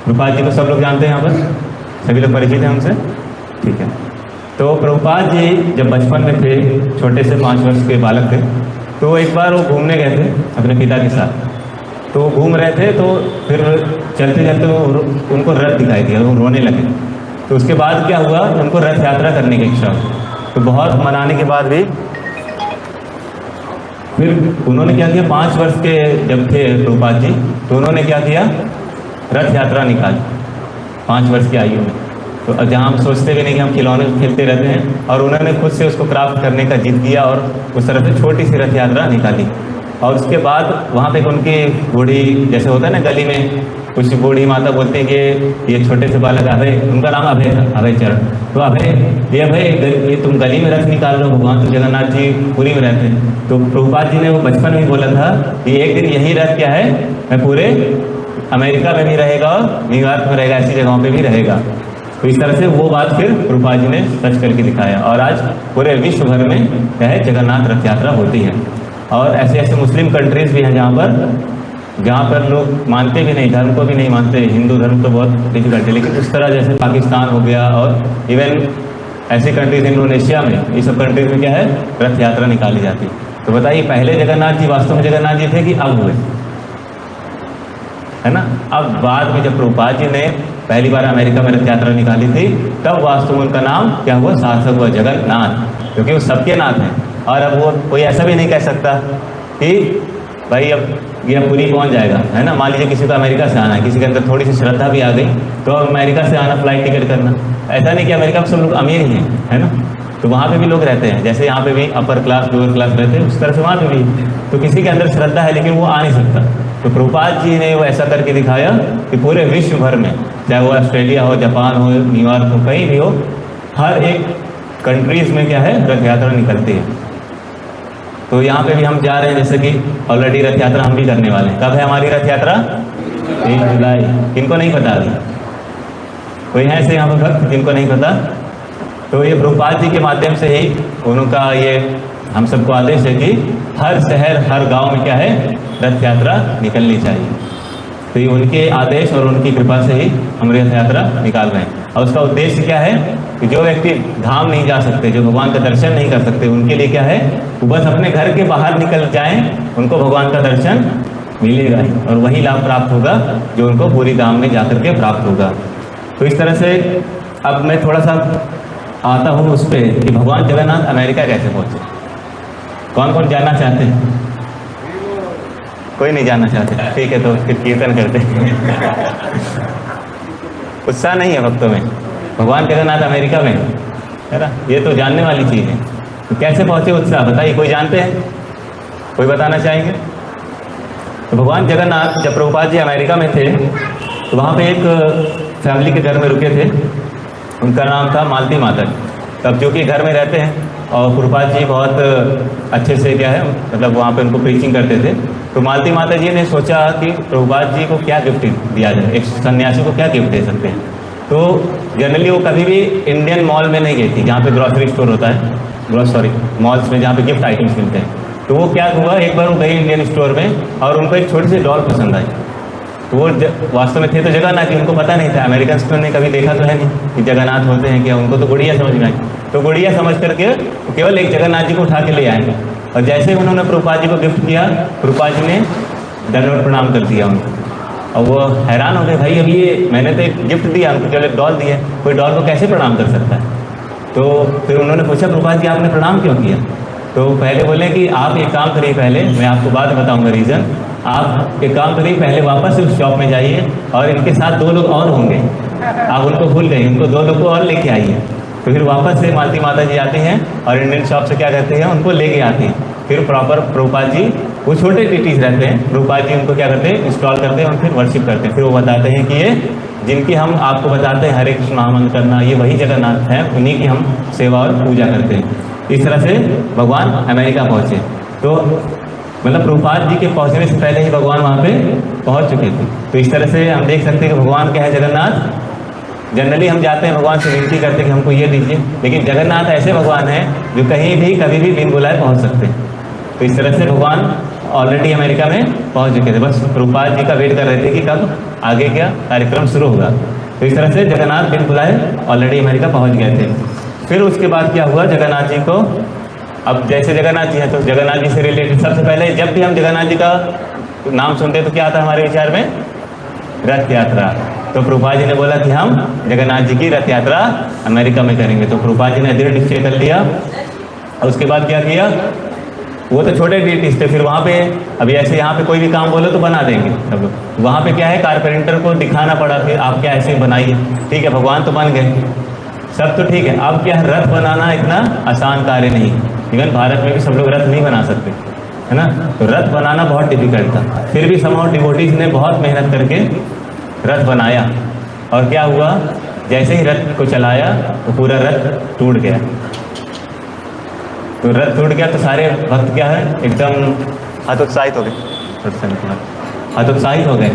प्रभुपाद जी को सब लोग जानते हैं, यहाँ पर सभी लोग परिचित हैं उनसे, ठीक है। तो प्रभुपाद जी जब बचपन में थे, छोटे से 5 वर्ष के बालक थे, तो एक बार वो घूमने गए थे अपने पिता के साथ। तो वो घूम रहे थे, तो फिर चलते चलते वो उनको रथ दिखाई दिया, वो रोने लगे। तो उसके बाद क्या हुआ, उनको रथ यात्रा करने की इच्छा हुई। तो बहुत मनाने के बाद भी फिर उन्होंने क्या किया, 5 वर्ष के जब थे प्रभुपाद जी, तो उन्होंने क्या किया, रथ यात्रा निकाली 5 वर्ष की आयु में। तो जहाँ हम सोचते भी नहीं कि हम खिलौने खेलते रहते हैं, और उन्होंने खुद से उसको क्राफ्ट करने का जिद किया और उस तरह से छोटी सी रथ यात्रा निकाली। और उसके बाद वहाँ पे उनकी बूढ़ी, जैसे होता है ना गली में कुछ बूढ़ी माता बोलते हैं कि ये छोटे से बालक अभय, उनका नाम अभय था, अभय चरण। तो अभय ये तुम गली में रथ निकाल रहे हो, भगवान तो जगन्नाथ जी पूरी में रहते हैं। तो प्रभुपाद जी ने वो बचपन में बोला था कि एक दिन यही रथ क्या है, मैं पूरे अमेरिका में भी रहेगा और न्यूयॉर्क में रहेगा, ऐसी जगहों पर भी रहेगा। तो इस तरह से वो बात फिर प्रभुपाद जी ने सच करके दिखाया, और आज पूरे विश्व भर में क्या है, जगन्नाथ रथ यात्रा होती है। और ऐसे ऐसे मुस्लिम कंट्रीज़ भी हैं जहाँ पर लोग मानते भी नहीं, धर्म को भी नहीं मानते, हिंदू धर्म तो बहुत डिफिकल्ट है, लेकिन उस तरह जैसे पाकिस्तान हो गया, और इवन ऐसी कंट्रीज इंडोनेशिया में, ये सब कंट्रीज में क्या है, रथ यात्रा निकाली जाती है। तो बताइए पहले जगन्नाथ जी वास्तव में जगन्नाथ जी थे कि अब हुए, है ना। अब बाद में जब प्रभुपाद जी ने पहली बार अमेरिका में रथ यात्रा निकाली थी, तब वास्तव में उनका नाम क्या हुआ, सार्थक हुआ, जगन्नाथ, क्योंकि वो सबके नाथ हैं। और अब वो कोई ऐसा भी नहीं कह सकता कि भाई अब ये पुरी पहुंच जाएगा, है ना। मान लीजिए किसी को अमेरिका से आना है, किसी के अंदर थोड़ी सी श्रद्धा भी आ गई, तो अमेरिका से आना, फ्लाइट टिकट करना, ऐसा नहीं कि अमेरिका में सब लोग अमीर ही हैं, है ना। तो वहाँ पे भी लोग रहते हैं, जैसे यहाँ पे भी अपर क्लास लोअर क्लास रहते हैं, उस तरह से वहाँ पे भी। तो किसी के अंदर श्रद्धा है लेकिन वो आ नहीं सकता। तो प्रभुपाद जी ने वो ऐसा करके दिखाया कि पूरे विश्व भर में, चाहे वो ऑस्ट्रेलिया हो, जापान हो, न्यूयॉर्क हो, कहीं भी हो, हर एक कंट्रीज़ में क्या है, रथ यात्रा निकलती है। तो यहाँ पे भी हम जा रहे हैं, जैसे कि ऑलरेडी रथ यात्रा हम भी करने वाले हैं। कब है हमारी रथ यात्रा? 3 जुलाई। किनको नहीं पता अभी? कोई है ऐसे यहाँ पर भक्त जिनको नहीं पता? तो ये प्रभुपाद जी के माध्यम से ही उनका ये हम सबको आदेश है कि हर शहर हर गांव में क्या है, रथ यात्रा निकलनी चाहिए। तो ये उनके आदेश और उनकी कृपा से ही हम रथ यात्रा निकाल रहे हैं। और उसका उद्देश्य क्या है कि जो व्यक्ति धाम नहीं जा सकते, जो भगवान का दर्शन नहीं कर सकते, उनके लिए क्या है, वो बस अपने घर के बाहर निकल जाएं, उनको भगवान का दर्शन मिलेगा ही, और वही लाभ प्राप्त होगा जो उनको पूरी धाम में जाकर के प्राप्त होगा। तो इस तरह से अब मैं थोड़ा सा आता हूँ उस पर कि भगवान जगन्नाथ अमेरिका कैसे पहुँचे। कौन कौन जानना चाहते हैं? कोई नहीं जानना चाहते? ठीक है, तो फिर कीर्तन करते हैं। उत्साह नहीं है भक्तों में। भगवान जगन्नाथ अमेरिका में है ना, ये तो जानने वाली चीज़ है। तो कैसे पहुँचे, उत्साह बताइए, कोई जानते हैं? कोई बताना चाहेंगे? तो भगवान जगन्नाथ जब प्रभुपाद जी अमेरिका में थे तो वहाँ पे एक फैमिली के घर में रुके थे। उनका नाम था मालती माता। तब जो कि घर में रहते हैं और प्रभुपाद जी बहुत अच्छे से क्या है, मतलब वहाँ पे उनको प्रीचिंग करते थे। तो मालती माता जी ने सोचा कि प्रभुपाद जी को क्या गिफ्ट दिया जाए, एक सन्यासी को क्या गिफ्ट दे सकते हैं। तो जनरली वो कभी भी इंडियन मॉल में नहीं गई थी, जहाँ पे ग्रॉसरी स्टोर होता है, मॉल्स में जहाँ पे गिफ्ट आइटम्स मिलते हैं। तो वो क्या हुआ, एक बार वो गई इंडियन स्टोर में और उनको एक छोटी सी डॉल पसंद आई। तो वो वास्तव में थे तो जगन्नाथ जी, उनको पता नहीं था, अमेरिकन स्टोर ने कभी देखा तो है नहीं कि जगन्नाथ होते हैं क्या, उनको तो गुड़िया समझ में आई। तो गुड़िया समझ करके केवल एक जगन्नाथ जी को उठा के ले आए, और जैसे ही उन्होंने प्रभुपाद जी को गिफ्ट किया, प्रभुपाद जी ने दंडवत प्रणाम कर दिया उनको। और वो हैरान हो गए, भाई अभी ये मैंने तो एक गिफ्ट दिया, उनको केवल एक डॉल दिया, कोई डॉल को कैसे प्रणाम कर सकता है। तो फिर उन्होंने पूछा, प्रभुपाद जी आपने प्रणाम क्यों किया? तो पहले बोले कि आप एक काम करिए, पहले मैं आपको बाद में बताऊंगा रीज़न। आप एक काम करिए, पहले वापस उस शॉप में जाइए और इनके साथ 2 लोग और होंगे, आप उनको भूल गए, उनको 2 लोग को और लेके आइए। तो फिर वापस से मालती माता जी आती हैं और इंडियन शॉप से क्या करते हैं, उनको लेके आती हैं। फिर प्रॉपर प्रभुपाद जी, वो छोटे टीटीज रहते हैं, प्रभुपाद जी उनको क्या करते हैं, इंस्टॉल करते हैं और फिर वर्शिप करते हैं। फिर वो बताते हैं कि ये जिनकी हम आपको बताते हैं हरे कृष्ण महामंत्र करना, ये वही जगन्नाथ हैं, उन्हीं की हम सेवा और पूजा करते हैं। इस तरह से भगवान अमेरिका पहुँचे। तो मतलब प्रभुपाद जी के पहुँचने से पहले ही भगवान वहाँ पे पहुँच चुके थे। तो इस तरह से हम देख सकते हैं कि भगवान क्या है, जगन्नाथ। जनरली हम जाते हैं भगवान से विनती करते हैं कि हमको ये दीजिए, लेकिन जगन्नाथ ऐसे भगवान हैं जो कहीं भी कभी भी बिन बुलाए पहुँच सकते हैं। तो इस तरह से भगवान ऑलरेडी अमेरिका में पहुँच चुके थे, बस प्रभुपाद जी का वेट कर रहे थे कि कब आगे क्या कार्यक्रम शुरू होगा। तो इस तरह से जगन्नाथ बिन बुलाए ऑलरेडी अमेरिका पहुँच गए थे। फिर उसके बाद क्या हुआ, जगन्नाथ जी को, अब जैसे जगन्नाथ जी हैं तो जगन्नाथ जी से रिलेटेड सबसे पहले जब भी हम जगन्नाथ जी का नाम सुनते हैं तो क्या आता है हमारे विचार में, रथ यात्रा। तो प्रभुपाद जी ने बोला कि हम जगन्नाथ जी की रथ यात्रा अमेरिका में करेंगे। तो प्रभुपाद जी ने दृढ़ निश्चय कर लिया और उसके बाद क्या किया, वो तो छोटे डिटीज थे, फिर वहाँ पे अभी ऐसे यहाँ पे कोई भी काम बोलो तो बना देंगे सब लोग। वहाँ पे क्या है, कारपेंटर को दिखाना पड़ा, फिर आप क्या ऐसे बनाइए, ठीक है भगवान तो बन गए, सब तो ठीक है। अब क्या रथ बनाना इतना आसान कार्य नहीं, इवन भारत में भी सब लोग रथ नहीं बना सकते, है ना। तो रथ बनाना बहुत डिफिकल्ट था, फिर भी समहाउ डिवोटीज ने बहुत मेहनत करके रथ बनाया। और क्या हुआ, जैसे ही रथ को चलाया तो पूरा रथ टूट गया। तो रथ टूट गया तो सारे भक्त क्या है, एकदम हतोत्साहित हो गए, हतोत्साहित हो गए।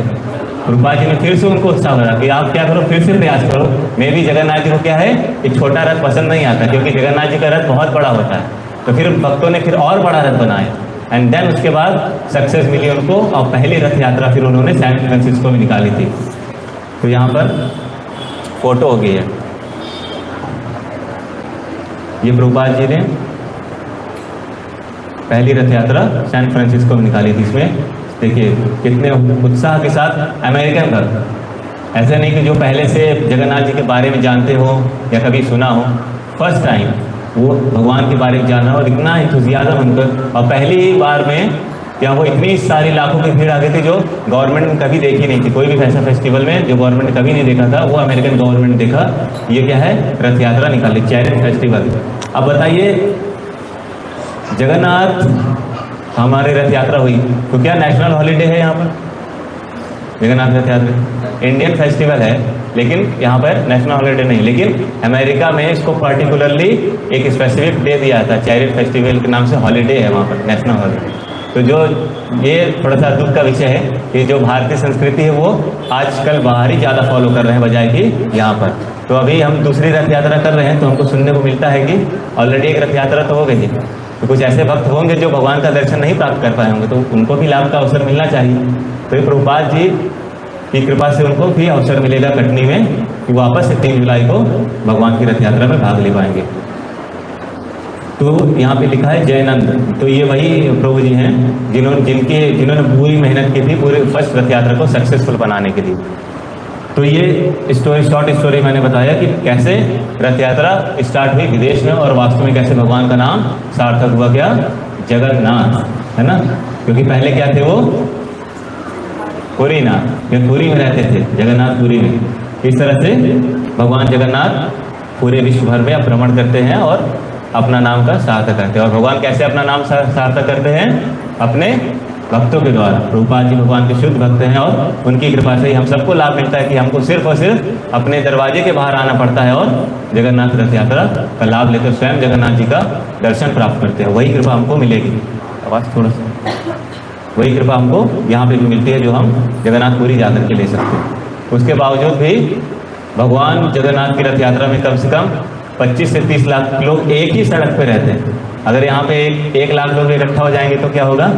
प्रभुपाद जी ने फिर से उनको उत्साह भरा कि आप क्या करो, फिर से प्रयास करो। मैं भी जगन्नाथ जी को क्या है, एक छोटा रथ पसंद नहीं आता, क्योंकि जगन्नाथ जी का रथ बहुत बड़ा होता है। तो फिर भक्तों ने फिर और बड़ा रथ बनाया, एंड देन उसके बाद सक्सेस मिली उनको, और पहली रथ यात्रा फिर उन्होंने सैन फ्रांसिस्को में निकाली थी। तो यहाँ पर फोटो हो गई है, ये प्रभुपाद जी ने पहली रथ यात्रा सैन फ्रांसिस्को में निकाली थी। इसमें देखिए कितने उत्साह के साथ अमेरिकन भक्त, ऐसे नहीं कि जो पहले से जगन्नाथ जी के बारे में जानते हो या कभी सुना हो, फर्स्ट टाइम वो भगवान के बारे में जाना और इतना इंथुजियाज्म उनका। और पहली बार में क्या वो इतनी सारी लाखों की भीड़ आ गई थी जो गवर्नमेंट ने कभी देखी नहीं थी। कोई भी ऐसा फेस्टिवल में जो गवर्नमेंट ने कभी नहीं देखा था, वो अमेरिकन गवर्नमेंट ने देखा। ये क्या है, रथ यात्रा निकाली, चैरिट फेस्टिवल। अब बताइए, जगन्नाथ हमारे रथ यात्रा हुई तो क्या नेशनल हॉलीडे है यहाँ पर? जगन्नाथ रथ यात्रा इंडियन फेस्टिवल है, लेकिन यहाँ पर नेशनल हॉलीडे नहीं। लेकिन अमेरिका में इसको पर्टिकुलरली एक स्पेसिफिक डे दिया था, चैरिट फेस्टिवल के नाम से हॉलीडे है वहाँ पर, नेशनल हॉलीडे। तो जो ये थोड़ा सा दुख का विषय है कि जो भारतीय संस्कृति है वो आजकल बाहर ही ज़्यादा फॉलो कर रहे हैं बजाय कि यहाँ पर। तो अभी हम दूसरी रथ यात्रा कर रहे हैं तो हमको सुनने को मिलता है कि ऑलरेडी एक रथ यात्रा तो हो गई है, तो कुछ ऐसे भक्त होंगे जो भगवान का दर्शन नहीं प्राप्त कर पाए होंगे, तो उनको भी लाभ का अवसर मिलना चाहिए। तो ये प्रभुपाद जी की कृपा से उनको भी अवसर मिलेगा कटनी में कि वापस से 3 जुलाई को भगवान की रथ यात्रा में भाग ले पाएंगे। तो यहाँ पे लिखा है जयनंद, तो ये वही प्रभु जी हैं जिन्होंने पूरी मेहनत की थी पूरे फर्स्ट रथ यात्रा को सक्सेसफुल बनाने के लिए। तो ये शॉर्ट स्टोरी मैंने बताया कि कैसे रथ यात्रा स्टार्ट हुई विदेश में और वास्तव में कैसे भगवान का नाम सार्थक हुआ, क्या जगन्नाथ, है ना। क्योंकि पहले क्या थे वो पुरीनाथ, ये पुरी में रहते थे, जगन्नाथपुरी में। इस तरह से भगवान जगन्नाथ पूरे विश्व भर में भ्रमण करते हैं और अपना नाम का सार्थक करते हैं। और भगवान कैसे अपना नाम सार्थक करते हैं? अपने भक्तों के द्वारा। प्रभुपाद जी भगवान के शुद्ध भक्त हैं और उनकी कृपा से ही हम सबको लाभ मिलता है कि हमको सिर्फ और सिर्फ अपने दरवाजे के बाहर आना पड़ता है और जगन्नाथ रथ यात्रा का लाभ लेकर स्वयं जगन्नाथ जी का दर्शन प्राप्त करते हैं। वही कृपा हमको मिलेगी। आवाज़ थोड़ा सा, वही कृपा हमको यहाँ पे भी मिलती है जो हम जगन्नाथपुरी जाकर के ले सकते हैं। उसके बावजूद भी भगवान जगन्नाथ की रथ यात्रा में कम से कम 25 से 30 लाख लोग एक ही सड़क पे रहते हैं। अगर यहाँ पे 1 लाख लोग इकट्ठा हो जाएंगे तो क्या होगा?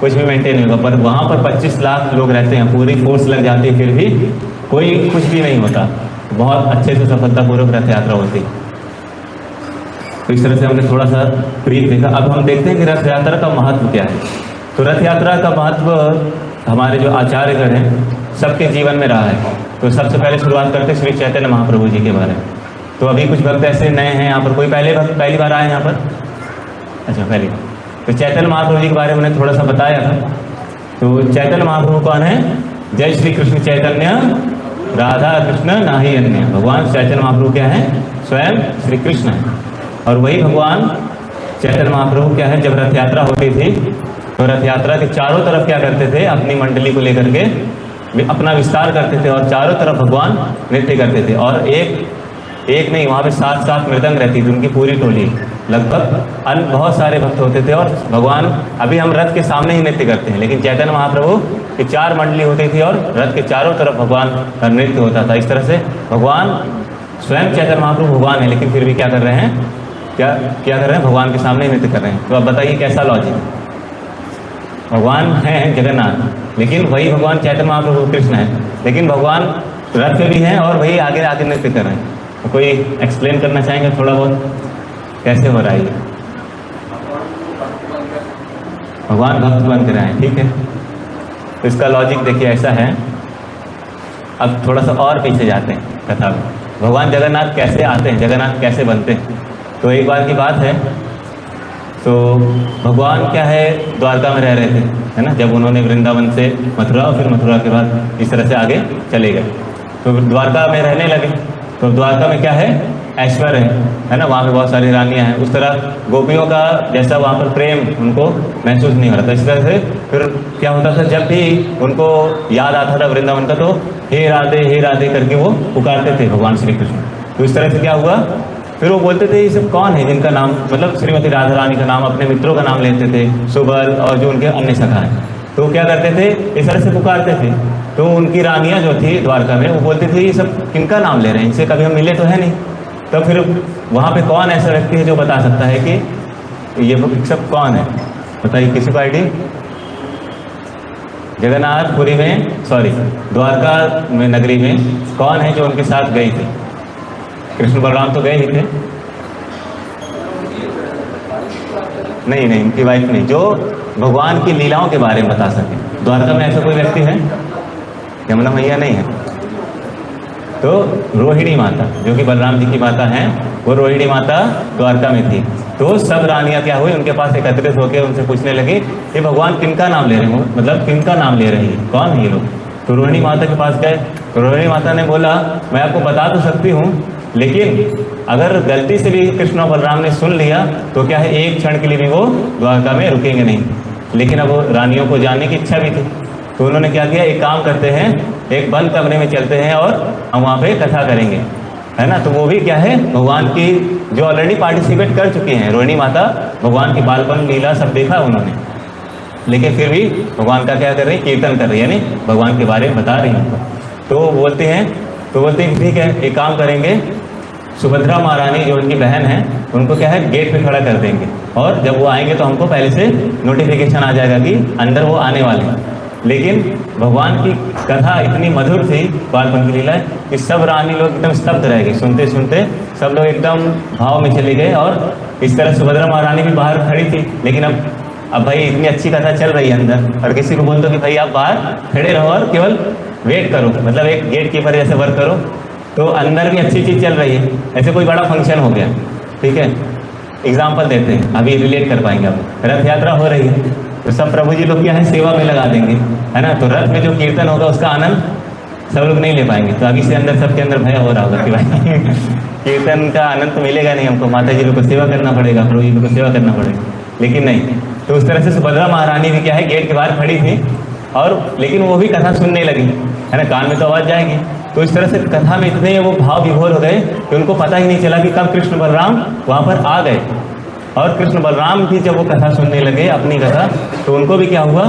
कुछ भी मेंटेन नहीं होगा। पर वहाँ पर 25 लाख लोग रहते हैं, पूरी फोर्स लग जाती है, फिर भी कोई कुछ भी नहीं होता। बहुत अच्छे से सफलतापूर्वक रथ यात्रा होती। तो इस तरह से हमने थोड़ा सा ब्रीफ देखा। अब हम देखते हैं कि रथ यात्रा का महत्व क्या है। तो रथ यात्रा का महत्व हमारे जो आचार्यगण हैं सबके जीवन में रहा है। तो सबसे पहले शुरुआत करते हैं श्री चैतन्य महाप्रभु जी के बारे में। तो अभी कुछ भक्त ऐसे नए हैं यहाँ पर, कोई पहली बार आए यहाँ पर? अच्छा, पहली बार। तो चैतन्य महाप्रभु जी के बारे में मैंने थोड़ा सा बताया था। तो चैतन्य महाप्रभु कौन है? जय श्री कृष्ण चैतन्य राधा कृष्ण नाही अन्य। भगवान चैतन्य महाप्रभु क्या है? स्वयं श्री कृष्ण है। और वही भगवान चैतन्य महाप्रभु क्या है? जब रथ यात्रा होती थी तो रथ यात्रा के चारों तरफ क्या करते थे? अपनी मंडली को लेकर के अपना विस्तार करते थे और चारों तरफ भगवान नृत्य करते थे। और एक नहीं, वहाँ पे 7 मृदंग रहती थी, उनकी पूरी टोली। लगभग बहुत सारे भक्त होते थे और भगवान, अभी हम रथ के सामने ही नृत्य करते हैं, लेकिन चैतन्य महाप्रभु की 4 मंडली होती थी और रथ के चारों तरफ भगवान का नृत्य होता था। इस तरह से भगवान स्वयं चैतन्य महाप्रभु भगवान है, लेकिन फिर भी क्या कर रहे हैं? क्या कर रहे हैं? भगवान के सामने नृत्य कर रहे हैं। तो अब बताइए कैसा लॉजिक? भगवान है जगन्नाथ, लेकिन वही भगवान चैतन्य महाप्रभु कृष्ण है, लेकिन भगवान रथ पे भी हैं और वही आगे आगे नृत्य कर रहे हैं। तो कोई एक्सप्लेन करना चाहेंगे थोड़ा बहुत कैसे हो रहा है? भगवान भक्त बन कर रहे हैं, ठीक है। तो इसका लॉजिक देखिए ऐसा है। अब थोड़ा सा और पीछे जाते हैं कथा में। भगवान जगन्नाथ कैसे आते हैं, जगन्नाथ कैसे बनते हैं? तो एक बार की बात है, तो भगवान क्या है, द्वारका में रह रहे थे, है ना। जब उन्होंने वृंदावन से मथुरा और फिर मथुरा के बाद इस तरह से आगे चले गए, तो द्वारका में रहने लगे। तो द्वारका में क्या है? ऐश्वर्य है ना। वहाँ पे बहुत सारी रानियाँ हैं। उस तरह गोपियों का जैसा वहाँ पर प्रेम उनको महसूस नहीं हो रहा था। इस तरह से फिर क्या होता था, जब भी उनको याद आता था वृंदावन का, तो हे राधे करके वो पुकारते थे भगवान श्री कृष्ण। तो इस तरह से क्या हुआ, फिर वो बोलते थे ये सब कौन है जिनका नाम, मतलब श्रीमती राधा रानी का नाम, अपने मित्रों का नाम लेते थे, सुबल और जो उनके अन्य सखा हैं। तो क्या करते थे, इस तरह से पुकारते थे। तो उनकी रानियाँ जो थी द्वारका में, वो बोलती थी ये सब किनका नाम ले रहे हैं, इनसे कभी हम मिले तो है नहीं। तो फिर वहाँ पे कौन ऐसा व्यक्ति है जो बता सकता है कि ये सब कौन है? बताइए, किसी को आइडिया? जगन्नाथपुरी में, सॉरी द्वारका में नगरी में कौन है जो उनके साथ गई थी? कृष्ण बलराम तो गए ही थे। नहीं, उनकी वाइफ नहीं, जो भगवान की लीलाओं के बारे में बता सके। द्वारका में ऐसा कोई व्यक्ति है? यमुना मैया नहीं है। तो रोहिणी माता, जो कि बलराम जी की माता हैं, वो रोहिणी माता द्वारका में थी। तो सब रानियाँ क्या हुई, उनके पास एकत्रित होकर उनसे पूछने लगे कि भगवान किनका नाम ले रहे हो, मतलब किनका नाम ले रही है, कौन है ये लोग? तो रोहिणी माता के पास गए। तो रोहिणी माता ने बोला मैं आपको बता तो सकती हूँ, लेकिन अगर गलती से भी कृष्ण और बलराम ने सुन लिया तो क्या है, एक क्षण के लिए भी वो द्वारका में रुकेंगे नहीं। लेकिन अब रानियों को जानने की इच्छा भी थी। तो उन्होंने क्या किया, एक काम करते हैं, एक बंद कमरे में चलते हैं और हम वहाँ पे कथा करेंगे, है ना। तो वो भी क्या है, भगवान की जो ऑलरेडी पार्टिसिपेट कर चुके हैं। रोहिणी माता भगवान की बालपन लीला सब देखा उन्होंने, लेकिन फिर भी भगवान का क्या कर रही है, कीर्तन कर रही है, यानी भगवान के बारे में बता रही हैं। तो बोलते हैं ठीक है, एक काम करेंगे, सुभद्रा महारानी जो उनकी बहन है उनको क्या है गेट पे खड़ा कर देंगे, और जब वो आएंगे तो हमको पहले से नोटिफिकेशन आ जाएगा कि अंदर वो आने वाले हैं। लेकिन भगवान की कथा इतनी मधुर थी, बालपन की लीला, कि सब रानी लोग एकदम स्तब्ध रह गए, सुनते सुनते सब लोग एकदम भाव में चले गए। और इस तरह सुभद्रा महारानी भी बाहर खड़ी थी, लेकिन अब भाई इतनी अच्छी कथा चल रही है अंदर, और किसी को बोल दो कि भाई आप बाहर खड़े रहो और केवल वेट करो, मतलब एक गेट कीपर जैसे वर्क करो, तो अंदर भी अच्छी चीज़ चल रही है। ऐसे कोई बड़ा फंक्शन हो गया, ठीक है, एग्जाम्पल देते हैं, अभी रिलेट कर पाएंगे आप। रथ यात्रा हो रही है तो सब प्रभु जी लोग क्या है सेवा में लगा देंगे, है ना। तो रथ में जो कीर्तन होगा उसका आनंद सब लोग नहीं ले पाएंगे। तो अभी से अंदर सबके अंदर भय हो रहा होगा कि भाई कीर्तन का आनंद तो मिलेगा नहीं हमको, माता जी लोग को सेवा करना पड़ेगा, प्रभु जी लोग को सेवा करना पड़ेगा। लेकिन नहीं, तो उस तरह से सुभद्रा महारानी भी क्या है गेट के बाहर खड़ी थी, और लेकिन वो भी कथा सुनने लगी, है ना, कान में तो आवाज़ जाएगी। तो इस तरह से कथा में इतने वो भाव विभोर हो गए कि उनको पता ही नहीं चला कि कब कृष्ण बलराम वहाँ पर आ गए। और कृष्ण बलराम भी जब वो कथा सुनने लगे अपनी कथा, तो उनको भी क्या हुआ,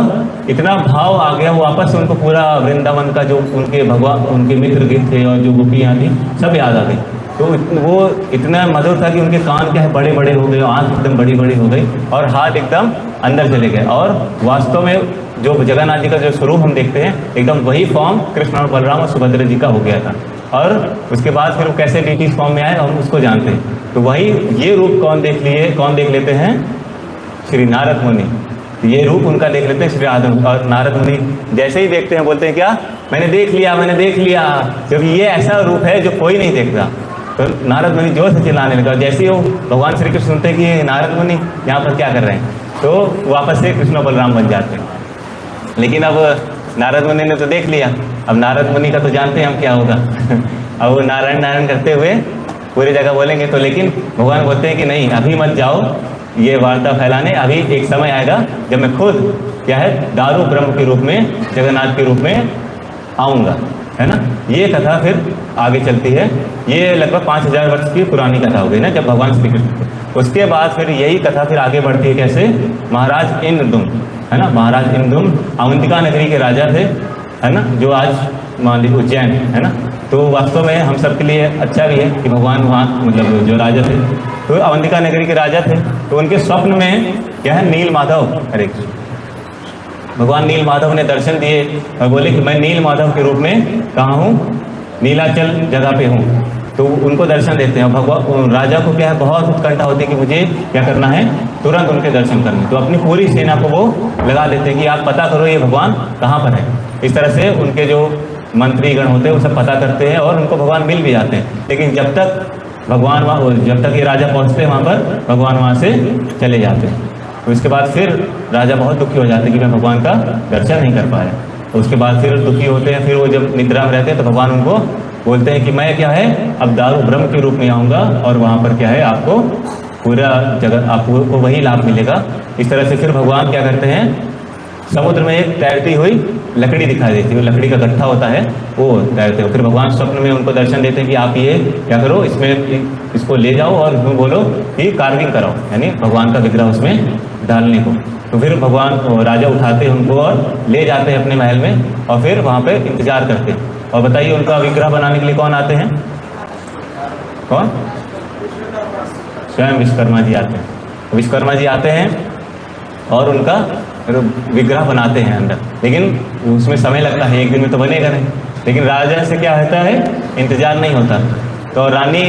इतना भाव आ गया, वो वापस से उनको पूरा वृंदावन का जो उनके भगवान उनके मित्र गिर थे और जो गोपियाँ थी सब याद आ गई। तो वो इतना मधुर था कि उनके कान क्या है बड़े बड़े हो गए, आँख एकदम बड़ी बड़ी हो गई, और हाथ एकदम अंदर चले गए। और वास्तव में जो जगन्नाथ जी का जो स्वरूप हम देखते हैं, एकदम वही फॉर्म कृष्ण और बलराम और सुभद्रा जी का हो गया था। और उसके बाद फिर वो कैसे डीटीज फॉर्म में आए हम उसको जानते हैं। तो वही ये रूप कौन देख लेते हैं, श्री नारद मुनि। तो ये रूप उनका देख लेते हैं श्री आदम, और नारद मुनि जैसे ही देखते हैं बोलते हैं क्या, मैंने देख लिया, क्योंकि ये ऐसा रूप है जो कोई नहीं देखता। तो नारद मुनि जोर से चिल्लाने लगा। जैसे ही वो भगवान श्री कृष्ण सुनते हैं कि नारद मुनि यहाँ पर क्या कर रहे हैं, तो वापस से कृष्ण बलराम बन जाते हैं। लेकिन अब नारद मुनि ने तो देख लिया, अब नारद मुनि का तो जानते हैं हम क्या होगा अब वो नारायण नारायण करते हुए पूरी जगह बोलेंगे। तो लेकिन भगवान बोलते हैं कि नहीं, अभी मत जाओ ये वार्ता फैलाने, अभी एक समय आएगा जब मैं खुद क्या है दारू ब्रह्म के रूप में, जगन्नाथ के रूप में आऊँगा, है ना। ये कथा फिर आगे चलती है। ये लगभग 5000 वर्ष की पुरानी कथा हो गई ना, जब भगवान श्री कृष्ण। उसके बाद फिर यही कथा फिर आगे बढ़ती है कैसे, महाराज इंद्रदुम, है ना, महाराज इंद्रदुम अवंतिका नगरी के राजा थे, है ना, जो आज मान लीजिए उज्जैन है ना। तो वास्तव में हम सब के लिए अच्छा भी है कि भगवान वहाँ मतलब जो राजा थे, तो अवंतिका नगरी के राजा थे। तो उनके स्वप्न में क्या है, नील माधव, हरे कृष्ण, भगवान नील माधव ने दर्शन दिए और बोले कि मैं नील माधव के रूप में कहाँ हूँ, नीलाचल जगह पे हूँ। तो उनको दर्शन देते हैं। भगवान राजा को क्या है बहुत उत्कंठा होती है कि मुझे क्या करना है, तुरंत उनके दर्शन करने। तो अपनी पूरी सेना को वो लगा देते हैं कि आप पता करो ये भगवान कहाँ पर है। इस तरह से उनके जो मंत्रीगण होते हैं वो सब पता करते हैं और उनको भगवान मिल भी जाते हैं। लेकिन जब तक ये राजा पहुँचते हैं वहाँ पर, भगवान वहाँ से चले जाते हैं। तो इसके बाद फिर राजा बहुत दुखी हो जाते हैं कि मैं भगवान का दर्शन नहीं कर पाया। तो उसके बाद फिर दुखी होते हैं। फिर वो जब निद्रा में रहते हैं तो भगवान उनको बोलते हैं कि मैं क्या है अब दारू ब्रह्म के रूप में आऊँगा और वहाँ पर क्या है आपको पूरा जगत आपको वही लाभ मिलेगा। इस तरह से फिर भगवान क्या करते हैं, समुद्र में एक तैरती हुई लकड़ी दिखाई देती है, वो लकड़ी का गट्ठा होता है वो तैरते हो। फिर भगवान स्वप्न में उनको दर्शन देते हैं कि आप ये क्या करो, इसमें इसको ले जाओ और उसमें बोलो कि कार्विंग कराओ, यानी भगवान का विग्रह उसमें डालने को। तो फिर भगवान राजा उठाते हैं उनको और ले जाते हैं अपने महल में और फिर वहाँ पे इंतजार करते हैं। और बताइए उनका विग्रह बनाने के लिए कौन आते हैं, कौन, स्वयं विश्वकर्मा जी आते हैं। विश्वकर्मा जी आते हैं और उनका विग्रह बनाते हैं अंदर, लेकिन उसमें समय लगता है, एक दिन में तो बनेगा नहीं। लेकिन राजा से क्या होता है, इंतजार नहीं होता। तो रानी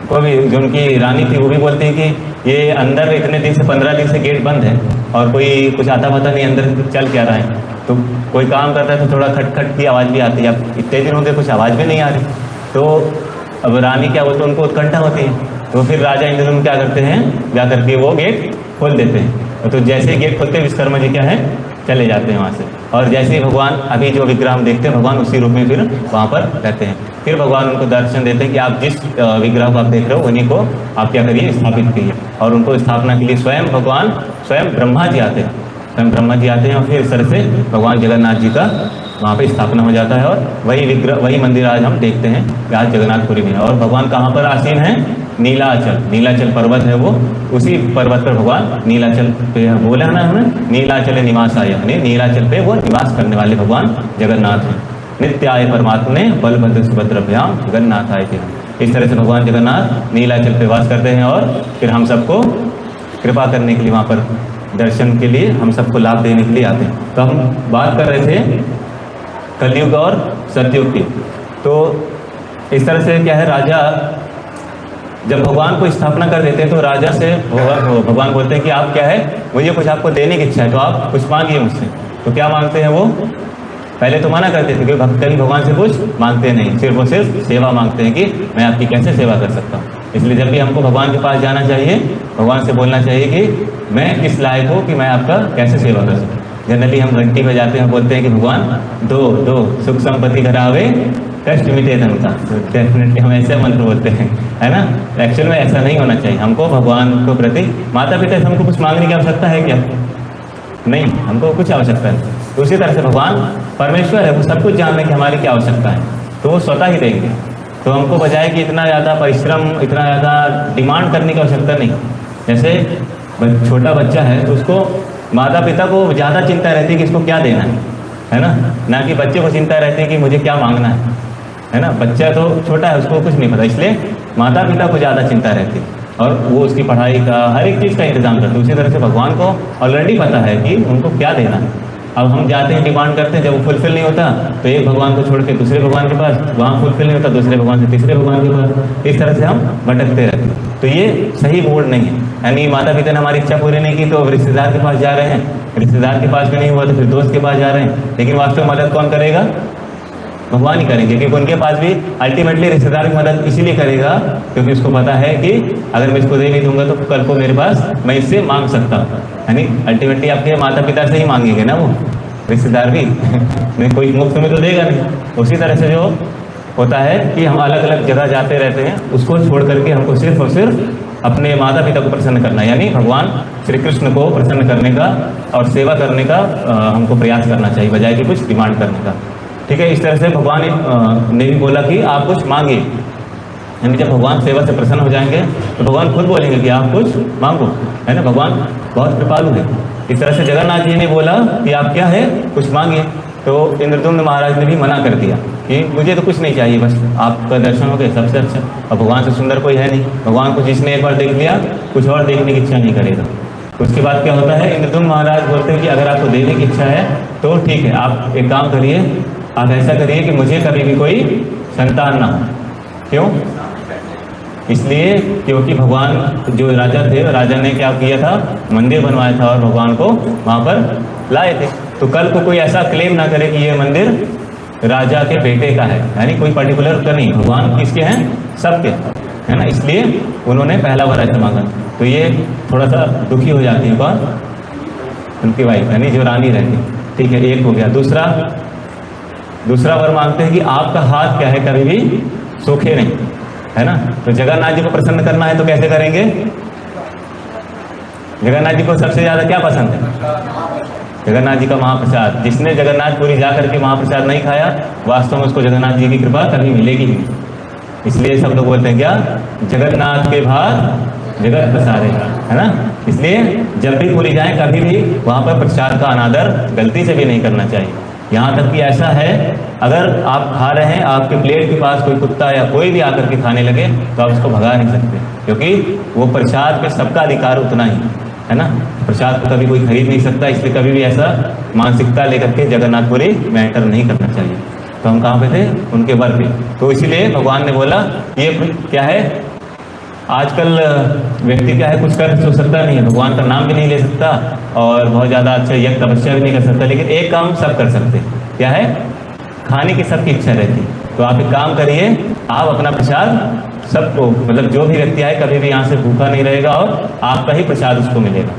को भी, जो उनकी रानी थी वो भी बोलती है कि ये अंदर इतने दिन से 15 दिन से गेट बंद है और कोई कुछ आता पता नहीं अंदर चल क्या रहा है। तो कोई काम करता है तो थोड़ा खटखट की आवाज़ भी आती है, अब इतने दिन हो गए कुछ आवाज़ भी नहीं आ रही। तो अब रानी क्या बोलते हैं, उनको उत्कंठा होती है। तो फिर राजा इंद्रदुम्न क्या करते हैं, जा करके वो गेट खोल देते हैं। तो जैसे ही गेट खोलते हैं विश्वकर्मा जी क्या है चले जाते हैं वहाँ से। और जैसे ही भगवान अभी जो विग्रह हम देखते हैं भगवान उसी रूप में फिर वहाँ पर रहते हैं। फिर भगवान उनको दर्शन देते हैं कि आप जिस विग्रह को आप देख रहे हो उन्हीं को आप क्या करिए, स्थापित कीजिए। और उनको स्थापना के लिए स्वयं भगवान स्वयं ब्रह्मा जी आते हैं। स्वयं ब्रह्मा जी आते हैं और फिर इस तरह से भगवान जगन्नाथ जी का वहाँ पे स्थापना हो जाता है और वही विग्रह, वही मंदिर आज हम देखते हैं कि आज जगन्नाथपुरी में है। और भगवान कहाँ पर आसीन है? नीलाचल, नीलाचल पर्वत है वो, उसी पर्वत पर भगवान नीलाचल पे बोला ना हमें, नीलाचल निवास आया, यानी नीलाचल पे वो निवास करने वाले भगवान जगन्नाथ हैं। नित्य आए परमात्मा ने बलभद्र सुभद्रभ्याम जगन्नाथ आए थे। इस तरह से भगवान जगन्नाथ नीलाचल पे वास करते हैं और फिर हम सबको कृपा करने के लिए, वहाँ पर दर्शन के लिए, हम सबको लाभ देने के लिए आते हैं। तो हम बात कर रहे थे कलयुग और सतयुग की। तो इस तरह से क्या है, राजा जब भगवान को स्थापना कर देते हैं तो राजा से भगवान बोलते हैं कि आप क्या है, मुझे कुछ आपको देने की इच्छा है तो आप कुछ मांगिए मुझसे। तो क्या मांगते हैं वो? पहले तो मना करते थे क्योंकि भक्त कभी भगवान से कुछ मांगते नहीं, सिर्फ वो सिर्फ सेवा मांगते हैं कि मैं आपकी कैसे सेवा कर सकता हूँ। इसलिए जब भी हमको भगवान के पास जाना चाहिए, भगवान से बोलना चाहिए कि मैं किस लायक हूँ कि मैं आपका कैसे सेवा कर सकूँ। जनरली हम घंटी बजाते हैं, बोलते हैं कि भगवान दो सुख संपत्ति घरावे कष्ट मिटे धन का। तो डेफिनेटली हम ऐसे मंत्र बोलते हैं, है ना। एक्चुअल में ऐसा नहीं होना चाहिए। हमको भगवान को प्रति, माता पिता से हमको कुछ मांगने की आवश्यकता है क्या? नहीं, हमको कुछ आवश्यकता नहीं। तो उसी तरह से भगवान परमेश्वर है, वो सब कुछ जानने की हमारी क्या आवश्यकता है, तो वो स्वतः ही देंगे। तो हमको बजाय कि इतना ज़्यादा परिश्रम, इतना ज़्यादा डिमांड करने की आवश्यकता नहीं। जैसे छोटा बच्चा है तो उसको माता पिता को ज़्यादा चिंता रहती है कि इसको क्या देना है ना कि बच्चे को चिंता रहती है कि मुझे क्या मांगना है ना। बच्चा तो छोटा है, उसको कुछ नहीं पता, इसलिए माता पिता को ज़्यादा चिंता रहती है और वो उसकी पढ़ाई का हर एक चीज़ का इंतजाम करते हैं। उसी तरह से भगवान को ऑलरेडी पता है कि उनको क्या देना है। अब हम जाते हैं, डिमांड करते हैं, जब वो फुलफिल नहीं होता तो एक भगवान को छोड़ के दूसरे भगवान के पास, वहाँ फुलफिल नहीं होता दूसरे भगवान से तीसरे भगवान के पास, इस तरह से हम भटकते रहते हैं। तो ये सही मोड नहीं है। यानी माता पिता ने हमारी इच्छा पूरी नहीं की तो रिश्तेदार के पास जा रहे हैं, रिश्तेदार के पास भी नहीं हुआ तो फिर दोस्त के पास जा रहे हैं, लेकिन वास्तव में मदद कौन करेगा? भगवान ही करेंगे, क्योंकि उनके पास भी अल्टीमेटली रिश्तेदार की मदद इसीलिए करेगा क्योंकि उसको पता है कि अगर मैं इसको दे नहीं दूंगा तो कल को मेरे पास मैं इससे मांग सकता हूँ। यानी अल्टीमेटली आपके माता पिता से ही मांगेंगे ना वो, रिश्तेदार भी नहीं, कोई मुफ्त में तो देगा नहीं। उसी तरह से जो होता है कि हम अलग अलग जगह जाते रहते हैं, उसको छोड़ करके हमको सिर्फ और सिर्फ अपने माता पिता को प्रसन्न करना, यानी भगवान श्री कृष्ण को प्रसन्न करने का और सेवा करने का हमको प्रयास करना चाहिए, बजाय कि कुछ डिमांड करने का। ठीक है, इस तरह से भगवान ने भी बोला कि आप कुछ मांगिए। यानी जब भगवान सेवा से प्रसन्न हो जाएंगे तो भगवान खुद बोलेंगे कि आप कुछ मांगो, है ना। भगवान बहुत कृपालु है। इस तरह से जगन्नाथ जी ने बोला कि आप क्या है, कुछ मांगिए। तो इंद्रद्युम्न महाराज ने भी मना कर दिया कि मुझे तो कुछ नहीं चाहिए, बस आपका दर्शन हो गए सबसे अच्छा। और भगवान से सुंदर कोई है नहीं। भगवान को जिसने एक बार देख लिया कुछ और देखने की इच्छा नहीं करेगा। उसके बाद क्या होता है, इंद्रद्युम्न महाराज बोलते हैं कि अगर आपको देने की इच्छा है तो ठीक है, आप एक काम करिए, आप ऐसा करिए कि मुझे कभी भी कोई संतान ना हो। क्यों? इसलिए क्योंकि भगवान जो राजा थे, राजा ने क्या किया था, मंदिर बनवाया था और भगवान को वहाँ पर लाए थे। तो कल को कोई ऐसा क्लेम ना करे कि ये मंदिर राजा के बेटे का है, यानी कोई पर्टिकुलर का नहीं, भगवान किसके हैं, सबके, है ना। इसलिए उन्होंने पहला वर ऐसा मांगा। तो ये थोड़ा सा दुखी हो जाती है कौन, उनकी वाइफ, यानी जो रानी रहती। ठीक है, एक हो गया। दूसरा वर मांगते हैं कि आपका हाथ क्या है, कभी भी सूखे नहीं, है ना। तो जगन्नाथ जी को प्रसन्न करना है तो कैसे करेंगे? जगन्नाथ जी को सबसे ज़्यादा क्या पसंद है? जगन्नाथ जी का महाप्रसाद। जिसने जगन्नाथपुरी जा करके महाप्रसाद नहीं खाया, वास्तव में उसको जगन्नाथ जी की कृपा कभी मिलेगी नहीं। इसलिए सब लोग बोलते हैं क्या, जगन्नाथ के भाग जगत प्रसादे, है ना। इसलिए जब भी पुरी जाएं कभी भी वहाँ पर प्रसाद का अनादर गलती से भी नहीं करना चाहिए। यहाँ तक कि ऐसा है, अगर आप खा रहे हैं, आपके प्लेट के पास कोई कुत्ता या कोई भी आकर के खाने लगे तो आप उसको भगा नहीं सकते, क्योंकि वो प्रसाद पे सबका अधिकार उतना ही है ना। प्रसाद को कभी कोई खरीद नहीं सकता, इसलिए कभी भी ऐसा मानसिकता लेकर के जगन्नाथपुरी में एंटर नहीं करना चाहिए। तो हम कहाँ पे थे, उनके वर पे। तो इसीलिए भगवान ने बोला ये क्या है, आजकल व्यक्ति क्या है, कुछ कर तो सकता नहीं है, भगवान का नाम भी नहीं ले सकता और बहुत ज़्यादा अच्छा यज्ञ तपस्या भी नहीं कर सकता, लेकिन एक काम सब कर सकते। क्या है? खाने की सबकी इच्छा रहती। तो आप एक काम करिए, आप अपना प्रसाद सबको, मतलब जो भी व्यक्ति आए कभी भी यहाँ से भूखा नहीं रहेगा और आपका ही प्रसाद उसको मिलेगा।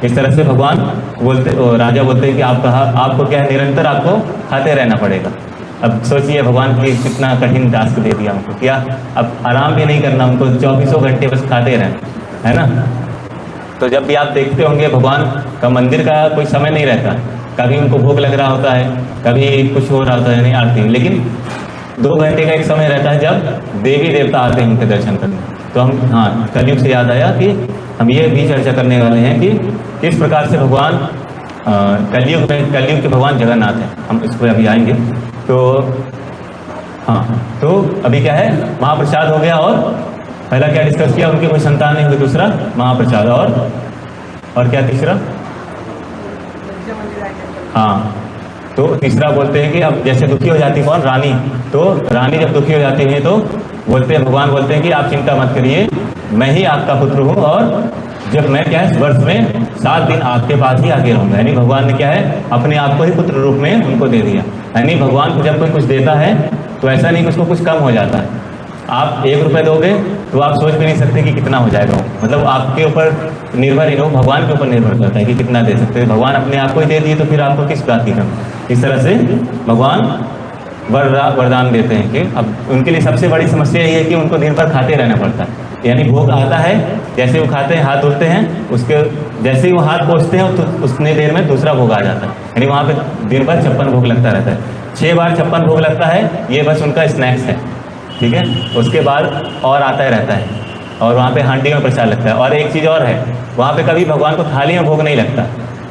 इस तरह से भगवान बोलते, राजा बोलते हैं कि आपको क्या है, निरंतर आपको खाते रहना पड़ेगा। अब सोचिए भगवान की कितना कठिन टास्क दे दिया हमको, क्या अब आराम भी नहीं करना, हमको 24 घंटे बस खाते रहना, है ना। तो जब भी आप देखते होंगे भगवान का मंदिर का कोई समय नहीं रहता, कभी उनको भोग लग रहा होता है, कभी कुछ हो रहा होता है, नहीं आरती, लेकिन 2 घंटे का एक समय रहता है जब देवी देवता आते हैं उनके दर्शन करने। तो हम, हाँ, कलयुग से याद आया कि हम ये भी चर्चा करने वाले हैं कि किस प्रकार से भगवान कलयुग के भगवान जगन्नाथ हैं। हम इस पर अभी आएंगे। तो हाँ, तो अभी क्या है, महाप्रसाद हो गया, और पहला क्या डिस्कस किया, उनकी कोई संतान नहीं हुई, दूसरा महाप्रसाद, और क्या तीसरा, हाँ, तो तीसरा बोलते हैं कि अब जैसे दुखी हो जाती कौन, रानी, तो रानी जब दुखी हो जाती है तो बोलते हैं, भगवान बोलते हैं कि आप चिंता मत करिए, मैं ही आपका पुत्र हूँ, और जब मैं क्या है वर्ष में 7 दिन आपके पास ही आगे रहूँगा। यानी भगवान ने क्या है अपने आप को ही पुत्र रूप में उनको दे दिया। यानी भगवान को जब कोई कुछ देता है तो ऐसा नहीं कि उसको कुछ कम हो जाता है। आप 1 रुपये दोगे तो आप सोच भी नहीं सकते कि कितना हो जाएगा, मतलब आपके ऊपर निर्भर ही हो, भगवान के ऊपर निर्भर करता है कि कितना दे सकते हैं। भगवान अपने आप को ही दे दिए तो फिर आपको किस बात की कमी। इस तरह से भगवान वरदान देते हैं कि अब उनके लिए सबसे बड़ी समस्या ये है कि उनको दिन भर खाते रहना पड़ता है। यानी भोग आता है, जैसे वो खाते हैं हाथ धुलते हैं, उसके जैसे ही वो हाथ पोंछते हैं तो उतने देर में दूसरा भोग आ जाता है। यानी वहाँ पे दिन भर 56 भोग लगता रहता है, 6 बार 56 भोग लगता है, ये बस उनका स्नैक्स है, ठीक है। उसके बाद और आता ही रहता है, और वहाँ पे हांडी में प्रसाद लगता है। और एक चीज़ और है, वहाँ पे कभी भगवान को थाली में भोग नहीं लगता,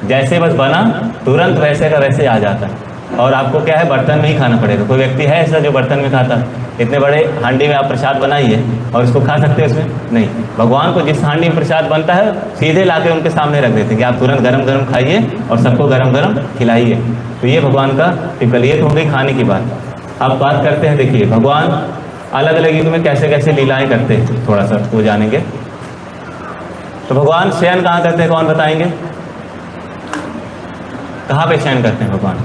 जैसे बस बना तुरंत वैसे का वैसे आ जाता है, और आपको क्या है बर्तन में ही खाना पड़ेगा। कोई व्यक्ति है ऐसा जो बर्तन में खाता है? इतने बड़े हांडी में आप प्रसाद बनाइए और इसको खा सकते हैं उसमें? नहीं। भगवान को जिस हांडी में प्रसाद बनता है सीधे लाके उनके सामने रख देते हैं कि आप तुरंत गरम गरम खाइए और सबको गरम गरम खिलाइए। तो ये भगवान का टिपिकल, ये तो हो गई खाने की बात। अब बात करते हैं, देखिए भगवान अलग अलग युग में कैसे कैसे लीलाएँ करते हैं, थोड़ा सा वो जानेंगे। तो भगवान शयन कहाँ करते हैं, कौन बताएंगे? कहाँ पे शयन करते हैं भगवान?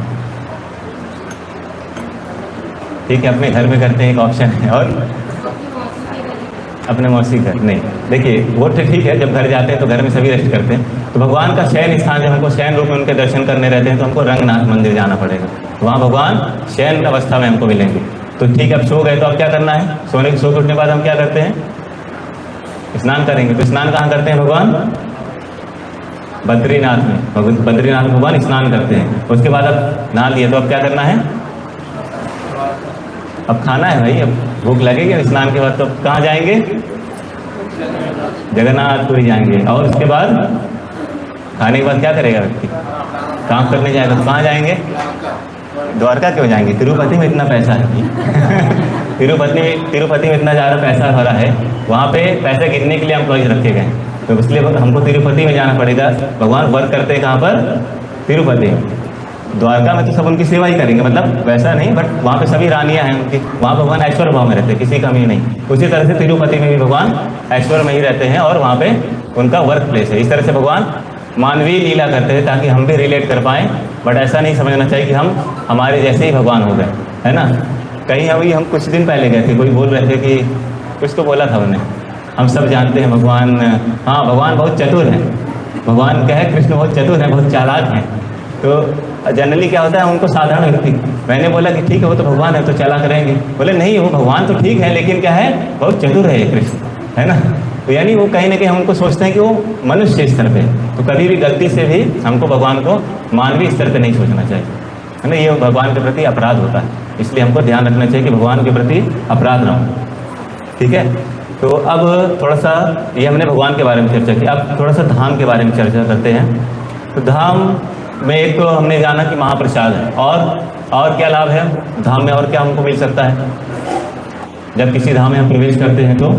ठीक है, अपने घर में करते हैं, एक ऑप्शन है। और अपने मौसी घर नहीं, देखिए वो तो ठीक है, जब घर जाते हैं तो घर में सभी रेस्ट करते हैं। तो भगवान का शयन स्थान, जब हमको शयन रूप में उनके दर्शन करने रहते हैं तो हमको रंगनाथ मंदिर जाना पड़ेगा। तो वहाँ भगवान शयन अवस्था में हमको मिलेंगे। तो ठीक है, अब सो गए तो अब क्या करना है? सो के उठने के बाद हम क्या करते हैं? स्नान करेंगे। तो स्नान कहाँ करते हैं भगवान? बद्रीनाथ में। बद्रीनाथ में भगवान स्नान करते हैं। उसके बाद अब नहा लिए तो अब क्या करना है? अब खाना है भाई, अब भूख लगेगी स्नान के बाद। तो कहाँ जाएंगे? जगन्नाथपुरी जाएंगे। और उसके बाद खाने के बाद क्या करेगा व्यक्ति? काम करने जाएगा। तो कहाँ जाएंगे? द्वारका क्यों जाएंगे? तिरुपति में इतना पैसा है तिरुपति में इतना ज़्यादा पैसा भरा है, वहाँ पे पैसे गिनने के लिए एम्प्लॉइज रखे गए। तो इसलिए हमको तिरुपति में जाना पड़ेगा। भगवान वर्क करते हैं कहाँ पर? तिरुपति। द्वारका में तो सब उनकी सेवा ही करेंगे, मतलब वैसा नहीं, बट वहाँ पे सभी रानियाँ हैं उनकी, वहाँ भगवान ऐश्वर्य भाव में रहते हैं, किसी कमी नहीं। उसी तरह से तिरुपति में भी भगवान ऐश्वर्य में ही रहते हैं और वहाँ पे उनका वर्क प्लेस है। इस तरह से भगवान मानवीय लीला करते हैं ताकि हम भी रिलेट कर पाएँ। बट ऐसा नहीं समझना चाहिए कि हम हमारे जैसे ही भगवान हो गए, है ना। कहीं अभी हम कुछ दिन पहले गए थे, कोई बोल रहे थे कि कुछ तो बोला था उन्होंने, हम सब जानते हैं भगवान, हाँ भगवान बहुत चतुर हैं। भगवान क्या है, कृष्ण बहुत चतुर हैं, बहुत चालाक हैं। तो जनरली क्या होता है, उनको साधारण व्यक्ति, मैंने बोला कि ठीक है वो तो भगवान है तो चालाक रहेंगे। बोले नहीं, वो भगवान तो ठीक है लेकिन क्या है, बहुत चतुर है ये कृष्ण, है ना। तो यानी वो कहीं ना कहीं हम उनको सोचते हैं कि वो मनुष्य स्तर पे। तो कभी भी गलती से भी हमको भगवान को मानवीय स्तर पे नहीं सोचना चाहिए, है ना। ये भगवान के प्रति अपराध होता है, इसलिए हमको ध्यान रखना चाहिए कि भगवान के प्रति अपराध ना हो, ठीक है। तो अब थोड़ा सा ये हमने भगवान के बारे में चर्चा की, अब थोड़ा सा धाम के बारे में चर्चा करते हैं। तो धाम में एक तो हमने जाना कि महाप्रसाद है, और क्या लाभ है धाम में, और क्या हमको मिल सकता है? जब किसी धाम में हम प्रवेश करते हैं तो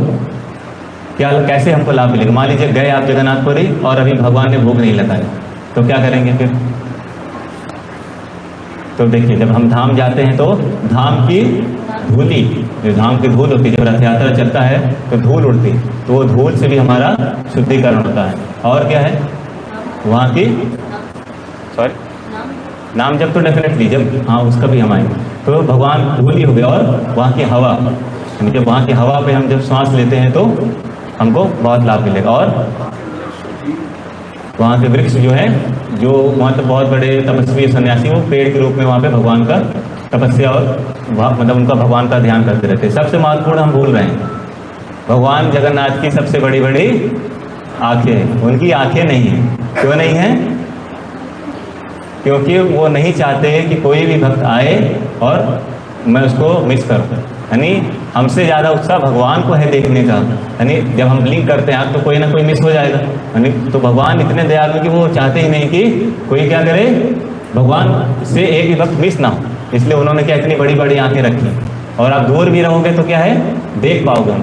क्या, कैसे हमको लाभ मिलेगा? मान लीजिए गए आप जगन्नाथपुरी और अभी भगवान ने भोग नहीं लगाया, तो क्या करेंगे फिर? तो देखिए जब हम धाम जाते हैं तो धाम की धूली, जो धाम की धूल होती है, जब रथ यात्रा चलता है तो धूल उड़ती, तो वो धूल से भी हमारा शुद्धिकरण होता है। और क्या है वहाँ की, सॉरी नाम जब, तो डेफिनेटली जब, हाँ उसका भी हम आएंगे। तो भगवान धूल ही हो गया, और वहाँ की हवा, यानी जब वहाँ की हवा पे हम जब सांस लेते हैं तो हमको बहुत लाभ मिलेगा। और वहाँ के वृक्ष जो है, जो वहाँ तो बहुत बड़े तपस्वी सन्यासी, वो पेड़ के रूप में वहाँ पे भगवान का तपस्या और मतलब उनका भगवान का ध्यान करते रहते हैं। सबसे महत्वपूर्ण हम भूल रहे हैं, भगवान जगन्नाथ की सबसे बड़ी बड़ी आंखें, उनकी आंखें नहीं है। क्यों नहीं है? क्योंकि वो नहीं चाहते कि कोई भी भक्त आए और मैं उसको मिस करूँ। यानी हमसे ज़्यादा उत्साह भगवान को है देखने का। यानी जब हम ब्लिंक करते हैं तो कोई ना कोई मिस हो जाएगा। यानी तो भगवान इतने दयालु हैं कि वो चाहते ही नहीं कि कोई क्या करे, भगवान से एक भी वक्त मिस ना हो। इसलिए उन्होंने क्या इतनी बड़ी बड़ी आंखें रखी। और आप दूर भी रहोगे तो क्या है, देख पाओगे।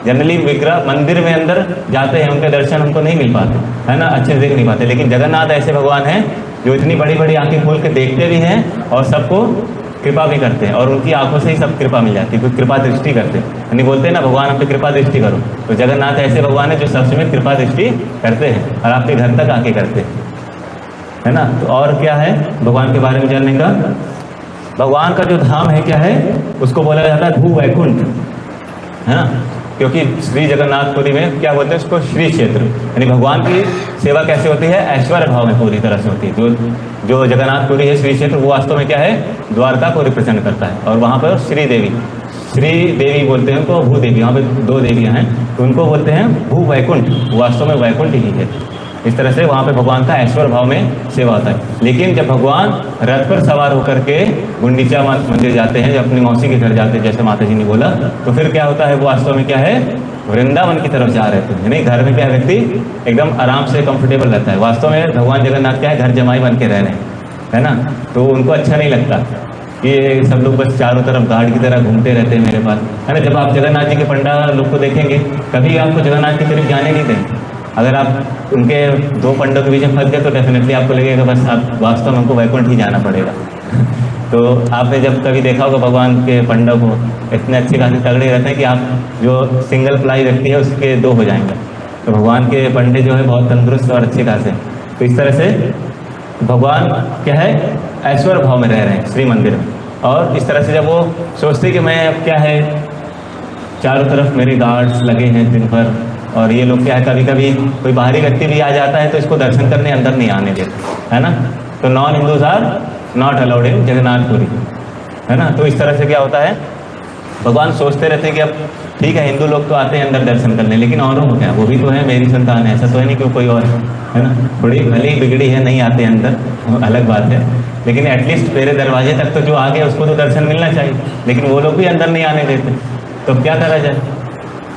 जनरली विग्रह मंदिर में अंदर जाते हैं, उनके दर्शन हमको नहीं मिल पाते, है ना, अच्छे से देख नहीं पाते। लेकिन जगन्नाथ ऐसे भगवान हैं जो इतनी बड़ी बड़ी आंखें खोल के देखते भी हैं और सबको कृपा भी करते हैं। और उनकी आंखों से ही सब कृपा मिल जाती है, क्योंकि कृपा दृष्टि करते हैं। यानी बोलते हैं ना, भगवान हम पे कृपा दृष्टि करो। तो जगन्नाथ ऐसे भगवान है जो सब समय कृपा दृष्टि करते हैं और आपके घर तक आके करते हैं, है ना। तो और क्या है भगवान के बारे में जानने का? भगवान का जो धाम है क्या है, उसको बोला जाता है भू वैकुंठ, है ना। क्योंकि श्री जगन्नाथपुरी में क्या बोलते हैं उसको, श्री क्षेत्र। यानी भगवान की सेवा कैसे होती है, ऐश्वर्य भाव में पूरी तरह से होती है। जो जगन्नाथपुरी है श्री क्षेत्र, वो वास्तव में क्या है, द्वारका को रिप्रेजेंट करता है। और वहाँ पर श्री देवी बोलते हैं उनको, भू देवी, वहाँ पे 2 देवियाँ हैं, तो उनको बोलते हैं भू वैकुंठ। वास्तव में वैकुंठ ही है। इस तरह से वहाँ पे भगवान का ऐश्वर्य भाव में सेवा होता है। लेकिन जब भगवान रथ पर सवार होकर के गुंडीचा मंदिर जाते हैं, जब अपनी मौसी के घर जाते हैं, जैसे माता जी ने बोला, तो फिर क्या होता है, वो वास्तव में क्या है, वृंदावन की तरफ जा रहे थे। नहीं, घर में क्या व्यक्ति एकदम आराम से कंफर्टेबल रहता है। वास्तव में भगवान जगन्नाथ क्या है, घर जमाई बन के रह रहे हैं, है ना। तो उनको अच्छा नहीं लगता कि ये सब लोग बस चारों तरफ गार्ड की तरह घूमते रहते हैं मेरे पास, है ना। जब आप जगन्नाथ जी के पंडाल लोग को देखेंगे, कभी आपको जगन्नाथ की तरफ जाने नहीं देंगे। अगर आप उनके 2 पंडों के बीच में फंस गए तो डेफिनेटली आपको लगेगा बस आप वास्तव में हमको वैकुंठ ही जाना पड़ेगा। तो आपने जब कभी देखा होगा भगवान के पंडों को, इतने अच्छे खासे तगड़े रहते हैं कि आप जो सिंगल प्लाई व्यक्ति है उसके 2 हो जाएंगे। तो भगवान के पंडे जो है बहुत तंदुरुस्त और अच्छे खासे। तो इस तरह से भगवान क्या है, ऐश्वर्य भाव में रह रहे हैं श्री मंदिर में। और इस तरह से जब वो सोचते कि मैं अब क्या है, चारों तरफ मेरे गार्ड्स लगे हैं दिन भर, और ये लोग क्या है, कभी कभी कोई बाहरी व्यक्ति भी आ जाता है तो इसको दर्शन करने अंदर नहीं आने देते, है ना। तो non Hindus are not allowed in Jagannathpuri, है ना। तो इस तरह से क्या होता है, भगवान सोचते रहते हैं कि अब ठीक है, हिंदू लोग तो आते हैं अंदर दर्शन करने, लेकिन औरों को क्या, वो भी तो है मेरी संतान है, ऐसा तो है नहीं कि कोई और, है ना। थोड़ी भली बिगड़ी है, नहीं आते अंदर, अलग बात है। लेकिन एटलीस्ट मेरे दरवाजे तक तो जो आ गया उसको तो दर्शन मिलना चाहिए, लेकिन वो लोग भी अंदर नहीं आने देते। तो क्या करा जाए?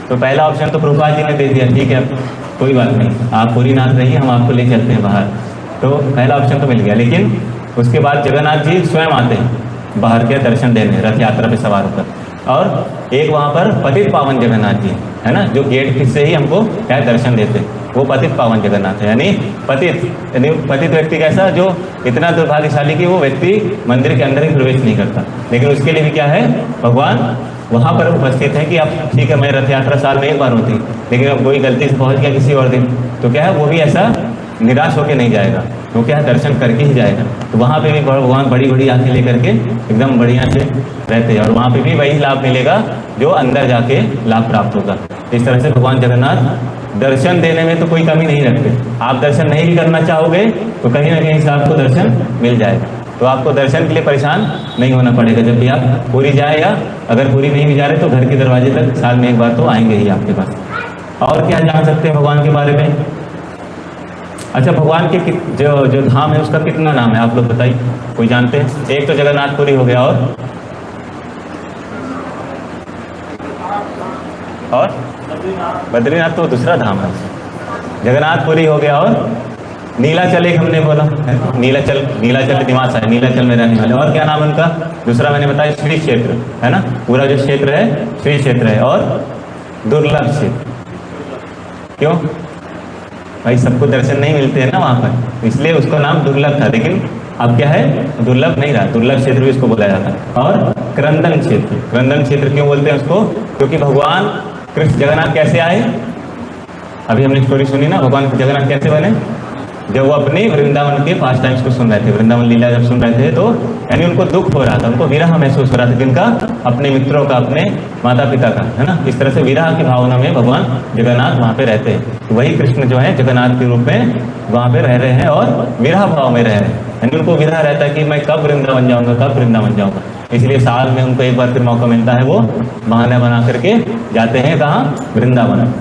तो पहला ऑप्शन तो प्रभुपाद जी ने दे दिया, ठीक है कोई बात नहीं, आप पूरीनाथ रहिए, हम आपको ले चलते हैं बाहर। तो पहला ऑप्शन तो मिल गया। लेकिन उसके बाद जगन्नाथ जी स्वयं आते हैं बाहर के दर्शन देने, रथ यात्रा पे सवार होकर। और एक वहाँ पर पतित पावन जगन्नाथ जी है ना, जो गेट से ही हमको क्या दर्शन देते हैं, वो पतित पावन जगन्नाथ है। यानी पतित व्यक्ति कैसा, जो इतना दुर्भाग्यशाली कि वो व्यक्ति मंदिर के अंदर ही प्रवेश नहीं करता। लेकिन उसके लिए भी क्या है, भगवान वहाँ पर उपस्थित है कि आप ठीक है, मैं रथ यात्रा साल में 1 बार होती, लेकिन अब कोई गलती से पहुँच गया किसी और दिन, तो क्या है, वो भी ऐसा निराश होकर नहीं जाएगा, वो क्या है, दर्शन करके ही जाएगा। तो वहाँ पे भी भगवान बड़ी बड़ी आंखें लेकर के एकदम बढ़िया से रहते हैं, और वहाँ पे भी वही लाभ मिलेगा जो अंदर जाके लाभ प्राप्त होगा। इस तरह से भगवान जगन्नाथ दर्शन देने में तो कोई कमी नहीं रखते। आप दर्शन नहीं भी करना चाहोगे तो कहीं ना कहीं से आपको दर्शन मिल जाएगा। तो आपको दर्शन के लिए परेशान नहीं होना पड़ेगा। जब भी आप पूरी जाए, या अगर पूरी नहीं भी जा रहे तो घर के दरवाजे तक साल में 1 बार तो आएंगे ही आपके पास। और क्या जान सकते हैं भगवान के बारे में? अच्छा, भगवान के जो धाम है उसका कितना नाम है आप लोग बताइए, कोई जानते हैं? एक तो जगन्नाथपुरी हो गया, और बद्रीनाथ तो दूसरा धाम है। जगन्नाथपुरी हो गया, और नीलाचल एक हमने बोला, नीलाचल दिमाग है, नीलाचल में रहने वाले। और क्या नाम है उनका? दूसरा मैंने बताया श्री क्षेत्र, है ना। पूरा जो क्षेत्र है श्री क्षेत्र है। और दुर्लभ क्षेत्र, क्यों भाई, सबको दर्शन नहीं मिलते हैं ना वहाँ पर, इसलिए उसका नाम दुर्लभ था। लेकिन अब क्या है, दुर्लभ नहीं रहा, दुर्लभ क्षेत्र भी इसको बोला जाता है। और क्रंदन क्षेत्र क्यों बोलते हैं उसको? क्योंकि भगवान कृष्ण जगन्नाथ कैसे आए, अभी हमने स्टोरी सुनी ना, भगवान जगन्नाथ कैसे बने, जब वो अपने वृंदावन के 5 टाइम्स को सुन रहे थे, वृंदावन लीला जब सुन रहे थे, तो यानी उनको दुख हो रहा था, उनको विरह महसूस हो रहा था, जिनका अपने मित्रों का, अपने माता पिता का, है ना। इस तरह से विरह की भावना में भगवान जगन्नाथ वहाँ पे रहते हैं। तो वही कृष्ण जो है जगन्नाथ के रूप में वहाँ पे रह रहे हैं और विरह भाव में रह रहे हैं। यानी उनको विरह रहता है कि मैं कब वृंदावन जाऊँगा, कब वृंदावन जाऊँगा। इसलिए साल में उनको 1 बार फिर मौका मिलता है, वो बहाना बना करके जाते हैं कहाँ, वृंदावन।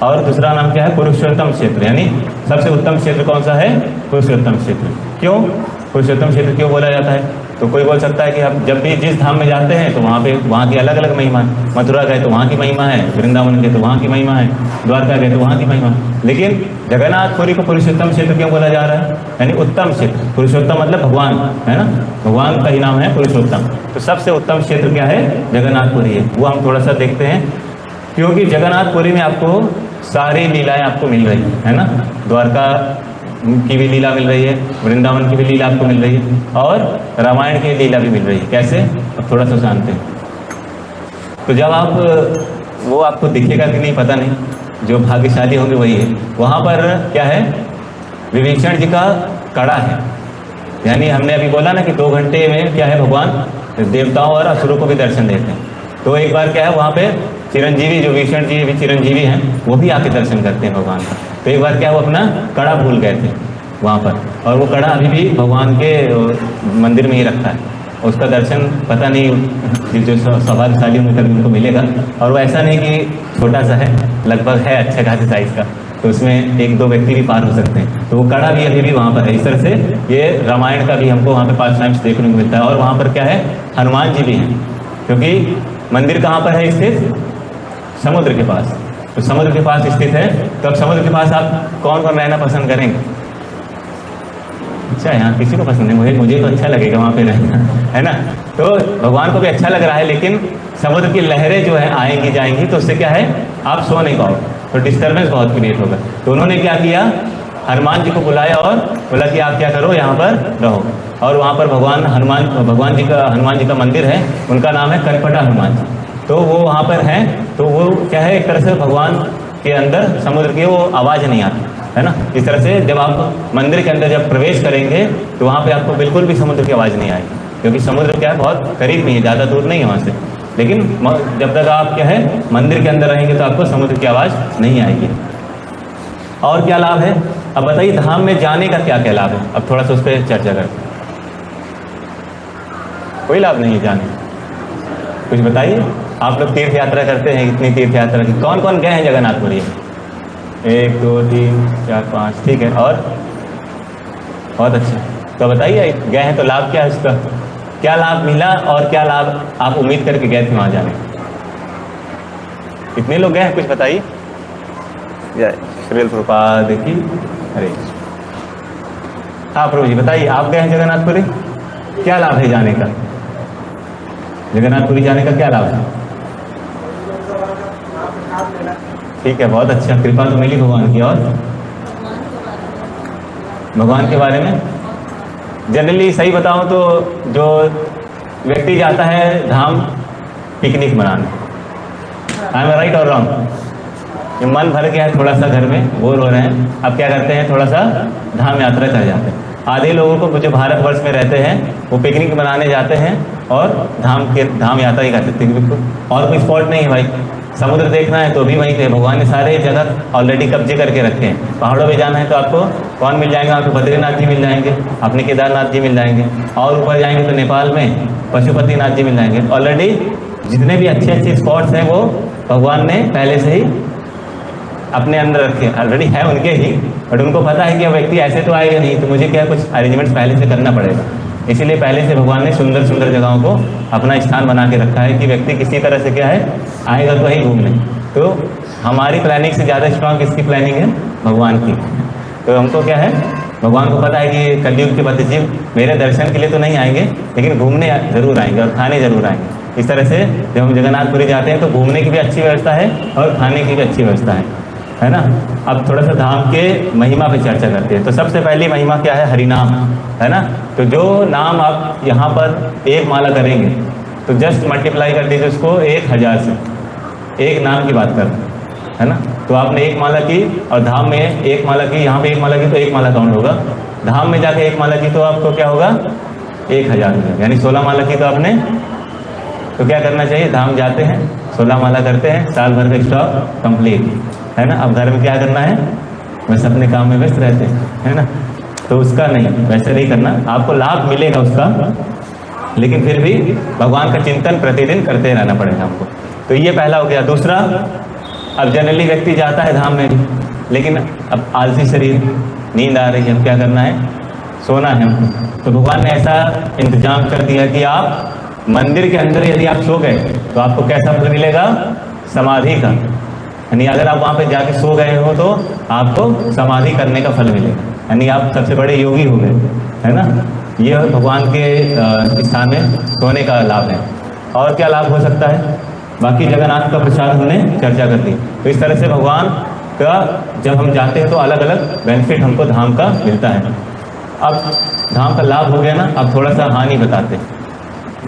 और दूसरा नाम क्या है? पुरुषोत्तम क्षेत्र। यानी सबसे उत्तम क्षेत्र कौन सा है? पुरुषोत्तम क्षेत्र। क्यों पुरुषोत्तम क्षेत्र क्यों बोला जाता है? तो कोई बोल सकता है कि आप जब भी जिस धाम में जाते हैं तो वहाँ की अलग अलग महिमा है। मथुरा गए तो वहाँ की महिमा है, वृंदावन गए तो वहाँ की महिमा है, द्वारका गए तो वहाँ की महिमा है। लेकिन जगन्नाथपुरी को पुरुषोत्तम क्षेत्र क्यों बोला जा रहा है? यानी उत्तम क्षेत्र। पुरुषोत्तम मतलब भगवान, है ना, भगवान का ही नाम है पुरुषोत्तम। तो सबसे उत्तम क्षेत्र क्या है? जगन्नाथपुरी है। वो हम थोड़ा सा देखते हैं, क्योंकि जगन्नाथपुरी में आपको सारी लीलाएँ आपको मिल रही है ना। द्वारका की भी लीला मिल रही है, वृंदावन की भी लीला आपको मिल रही है, और रामायण की लीला भी मिल रही है। कैसे? अब थोड़ा सा जानते हैं। तो जब आप वो आपको दिखेगा कि नहीं पता नहीं, जो भाग्यशाली होंगे वही है। वहाँ पर क्या है? विभीषण जी का कड़ा है। यानी हमने अभी बोला ना कि 2 घंटे में क्या है, भगवान देवताओं और असुरों को भी दर्शन देते हैं। तो एक बार क्या है, वहाँ पे चिरंजीवी, जो विभीषण जी भी चिरंजीवी हैं, वो भी आके दर्शन करते हैं भगवान का। तो एक बार क्या, वो अपना कड़ा भूल गए थे वहाँ पर, और वो कड़ा अभी भी भगवान के मंदिर में ही रखा है। उसका दर्शन पता नहीं जो सौभाग्यशाली होंगे कभी उनको मिलेगा। और वो ऐसा नहीं कि छोटा सा है, लगभग है अच्छे खासे साइज़ का, तो उसमें 1-2 व्यक्ति भी पार हो सकते हैं। तो वो कड़ा भी अभी भी वहाँ पर है। इस तरह से ये रामायण का भी हमको वहाँ पर 5 टाइम्स देखने को मिलता है। और वहाँ पर क्या है, हनुमान जी भी हैं, क्योंकि मंदिर कहाँ पर है स्थित? समुद्र के पास। तो समुद्र के पास स्थित है, तो अब समुद्र के पास आप कौन कौन रहना पसंद करेंगे? अच्छा, यहाँ किसी को पसंद है? मुझे तो अच्छा लगेगा वहाँ पे रहना, है ना। तो भगवान को भी अच्छा लग रहा है, लेकिन समुद्र की लहरें जो है आएंगी जाएंगी, तो उससे क्या है, आप सो नहीं पाओगे, तो डिस्टर्बेंस बहुत क्रिएट होगा। तो उन्होंने क्या किया, हनुमान जी को बुलाया और बोला कि आप क्या करो, यहाँ पर रहो। और वहाँ पर हनुमान जी का मंदिर है, उनका नाम है कनपटा हनुमान जी। तो वो वहाँ पर हैं, तो वो क्या है, एक तरह से भगवान के अंदर समुद्र की वो आवाज़ नहीं आती, है ना। इस तरह से जब आप मंदिर के अंदर जब प्रवेश करेंगे तो वहाँ पे आपको बिल्कुल भी समुद्र की आवाज़ नहीं आएगी, क्योंकि समुद्र क्या है, बहुत करीब नहीं है, ज़्यादा दूर नहीं है वहाँ से। लेकिन जब तक आप क्या है मंदिर के अंदर रहेंगे तो आपको समुद्र की आवाज़ नहीं आएगी। और क्या लाभ है, अब बताइए धाम में जाने का क्या क्या लाभ है। अब थोड़ा सा उस पर चर्चा करें। कोई लाभ नहीं है जाने, कुछ बताइए। आप लोग तीर्थ यात्रा करते हैं, इतनी तीर्थ यात्रा की कौन कौन गए हैं जगन्नाथपुरी? 1 2 3 4 5, ठीक है। और बहुत अच्छा, तो बताइए गए हैं तो लाभ क्या है इसका, क्या लाभ मिला और क्या लाभ आप उम्मीद करके गए थे वहाँ जाने? कितने लोग गए हैं, कुछ बताइए। जय श्रील प्रभुपाद की हरे। हाँ प्रभु जी बताइए, आप गए हैं जगन्नाथपुरी, क्या लाभ है जाने का? जगन्नाथपुरी जाने का क्या लाभ है? ठीक है, बहुत अच्छा, कृपा तो मिली भगवान की। और भगवान के बारे में जनरली सही बताऊं तो जो व्यक्ति जाता है धाम पिकनिक मनाने, आई एम राइट और रॉन्ग? मन भर गया है थोड़ा सा, घर में बोर हो रहे हैं, अब क्या करते हैं, थोड़ा सा धाम यात्रा कर जाते हैं। आधे लोगों को जो भारतवर्ष में रहते हैं वो पिकनिक मनाने जाते हैं और धाम यात्रा ही कर सकते हैं, बिल्कुल और कोई स्पॉट नहीं है भाई। समुद्र देखना है तो भी वहीं पे, भगवान ने सारे जगह ऑलरेडी कब्जे करके रखे हैं। पहाड़ों पे जाना है तो आपको कौन मिल जाएंगे, आपको बद्रीनाथ जी मिल जाएंगे, अपने केदारनाथ जी मिल जाएंगे, और ऊपर जाएंगे तो नेपाल में पशुपतिनाथ जी मिल जाएंगे। ऑलरेडी जितने भी अच्छे अच्छे स्पॉट्स हैं वो भगवान ने पहले से ही अपने अंदर रखे, ऑलरेडी है उनके ही, बट उनको पता है कि अब व्यक्ति ऐसे तो आएगा नहीं, तो मुझे क्या कुछ अरेंजमेंट्स पहले से करना पड़ेगा। इसीलिए पहले से भगवान ने सुंदर सुंदर जगहों को अपना स्थान बना के रखा है कि व्यक्ति किसी तरह से क्या है आएगा तो ही घूमने। तो हमारी प्लानिंग से ज़्यादा स्ट्रांग किसकी प्लानिंग है, भगवान की। तो हमको क्या है, भगवान को पता है कि कलयुग के पतिजीव मेरे दर्शन के लिए तो नहीं आएंगे, लेकिन घूमने ज़रूर आएंगे और खाने ज़रूर आएंगे। इस तरह से जब हम जगन्नाथपुरी जाते हैं तो घूमने की भी अच्छी व्यवस्था है और खाने की भी अच्छी व्यवस्था है ना। अब थोड़ा सा धाम के महिमा पे चर्चा करते हैं। तो सबसे पहली महिमा क्या है, हरिनाम, है ना। तो जो नाम आप यहाँ पर एक माला करेंगे तो जस्ट मल्टीप्लाई कर दीजिए उसको 1000 से, एक नाम की बात कर, है ना। तो आपने एक माला की और धाम में एक माला की, यहाँ पे एक माला की तो एक माला काउंट होगा, धाम में जाके एक माला की तो आपको क्या होगा 1000 होगा, यानी 16 माला की तो आपने। तो क्या करना चाहिए, धाम जाते हैं 16 माला करते हैं, साल भर का स्टॉक कंप्लीट, है ना। अब घर में क्या करना है, बस अपने काम में व्यस्त रहते हैं, है ना। तो उसका नहीं, वैसे नहीं करना, आपको लाभ मिलेगा उसका, लेकिन फिर भी भगवान का चिंतन प्रतिदिन करते रहना पड़ेगा आपको। तो ये पहला हो गया। दूसरा, अब जनरली व्यक्ति जाता है धाम में भी, लेकिन अब आलसी शरीर, नींद आ रही है, अब क्या करना है, सोना है। तो भगवान ने ऐसा इंतजाम कर दिया कि आप मंदिर के अंदर यदि आप सो गए तो आपको कैसा फल मिलेगा, समाधि का। यानी अगर आप वहाँ पे जाके सो गए हो तो आपको समाधि करने का फल मिलेगा, यानी आप सबसे बड़े योगी हो गए, है ना। ये भगवान के स्थान में सोने का लाभ है। और क्या लाभ हो सकता है, बाकी जगन्नाथ का प्रसाद हमने चर्चा कर दी। तो इस तरह से भगवान का जब हम जाते हैं तो अलग अलग बेनिफिट हमको धाम का मिलता है। अब धाम का लाभ हो गया ना, अब थोड़ा सा हानि बताते हैं,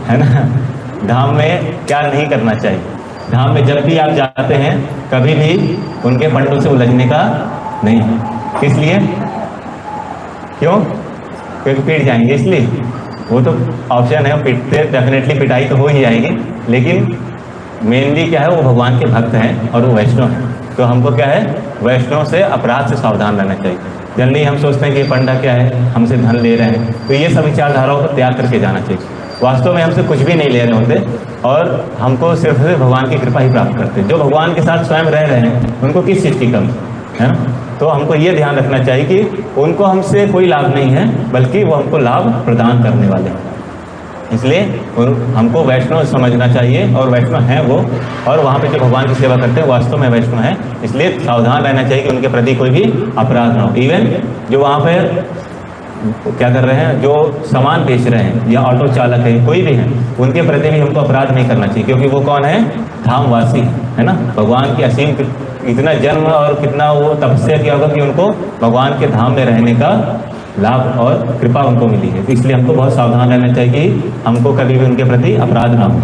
है ना। धाम में क्या नहीं करना चाहिए। धाम में जब भी आप जाते हैं कभी भी उनके पंडों से उलझने का नहीं। किस लिए, क्यों, क्योंकि पीट जाएंगे इसलिए। वो तो ऑप्शन है, पिटते डेफिनेटली पिटाई तो हो ही जाएगी, लेकिन मेनली क्या है, वो भगवान के भक्त हैं और वो वैष्णव हैं। तो हमको क्या है, वैष्णव से अपराध से सावधान रहना चाहिए। जनरली हम सोचते हैं कि पंडा क्या है, हमसे धन ले रहे हैं, तो ये सब विचारधाराओं को त्याग करके जाना चाहिए। वास्तव में हमसे कुछ भी नहीं ले रहे होते और हमको सिर्फ भगवान की कृपा ही प्राप्त करते हैं। जो भगवान के साथ स्वयं रह रहे हैं उनको किस चीज़ की कमी है ना। तो हमको ये ध्यान रखना चाहिए कि उनको हमसे कोई लाभ नहीं है, बल्कि वो हमको लाभ प्रदान करने वाले हैं। इसलिए हमको वैष्णव समझना चाहिए, और वैष्णव हैं वो, और वहाँ पे जो भगवान की सेवा करते हैं वास्तव में वैष्णव हैं। इसलिए सावधान रहना चाहिए कि उनके प्रति कोई भी अपराध ना हो। इवन जो वहाँ पे क्या कर रहे हैं, जो सामान बेच रहे हैं या ऑटो चालक है, कोई भी है, उनके प्रति भी हमको अपराध नहीं करना चाहिए, क्योंकि वो कौन है, धामवासी है ना। भगवान की असीम इतना जन्म और कितना वो तपस्या किया होगा कि उनको भगवान के धाम में रहने का लाभ और कृपा उनको मिली है। तो इसलिए हमको बहुत सावधान रहना चाहिए कि हमको कभी भी उनके प्रति अपराध ना हो,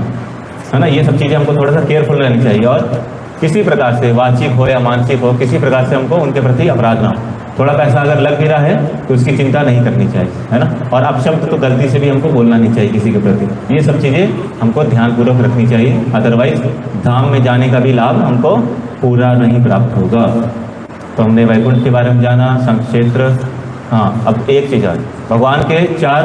है ना। ये सब चीज़ें हमको थोड़ा सा केयरफुल रहनी चाहिए, और किसी प्रकार से वाचिक हो या मानसिक हो, किसी प्रकार से हमको उनके प्रति अपराध ना हो। थोड़ा पैसा अगर लग भी रहा है तो उसकी चिंता नहीं करनी चाहिए, है ना। और अपशब्द तो गलती से भी हमको बोलना नहीं चाहिए किसी के प्रति। ये सब चीज़ें हमको ध्यानपूर्वक रखनी चाहिए, अदरवाइज धाम में जाने का भी लाभ हमको पूरा नहीं प्राप्त होगा। तो हमने वैकुंठ के बारे में जाना, शंख क्षेत्र। हाँ, अब एक चीज़ और, भगवान के 4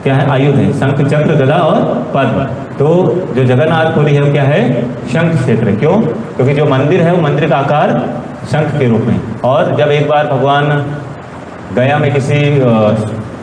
क्या है, आयुध है, शंख, चक्र, गदा और पद्म। तो जो जगन्नाथपुरी है क्या है, शंख क्षेत्र। क्यों, क्योंकि जो मंदिर है वो मंदिर का आकार शंख के रूप में। और जब एक बार भगवान गया में किसी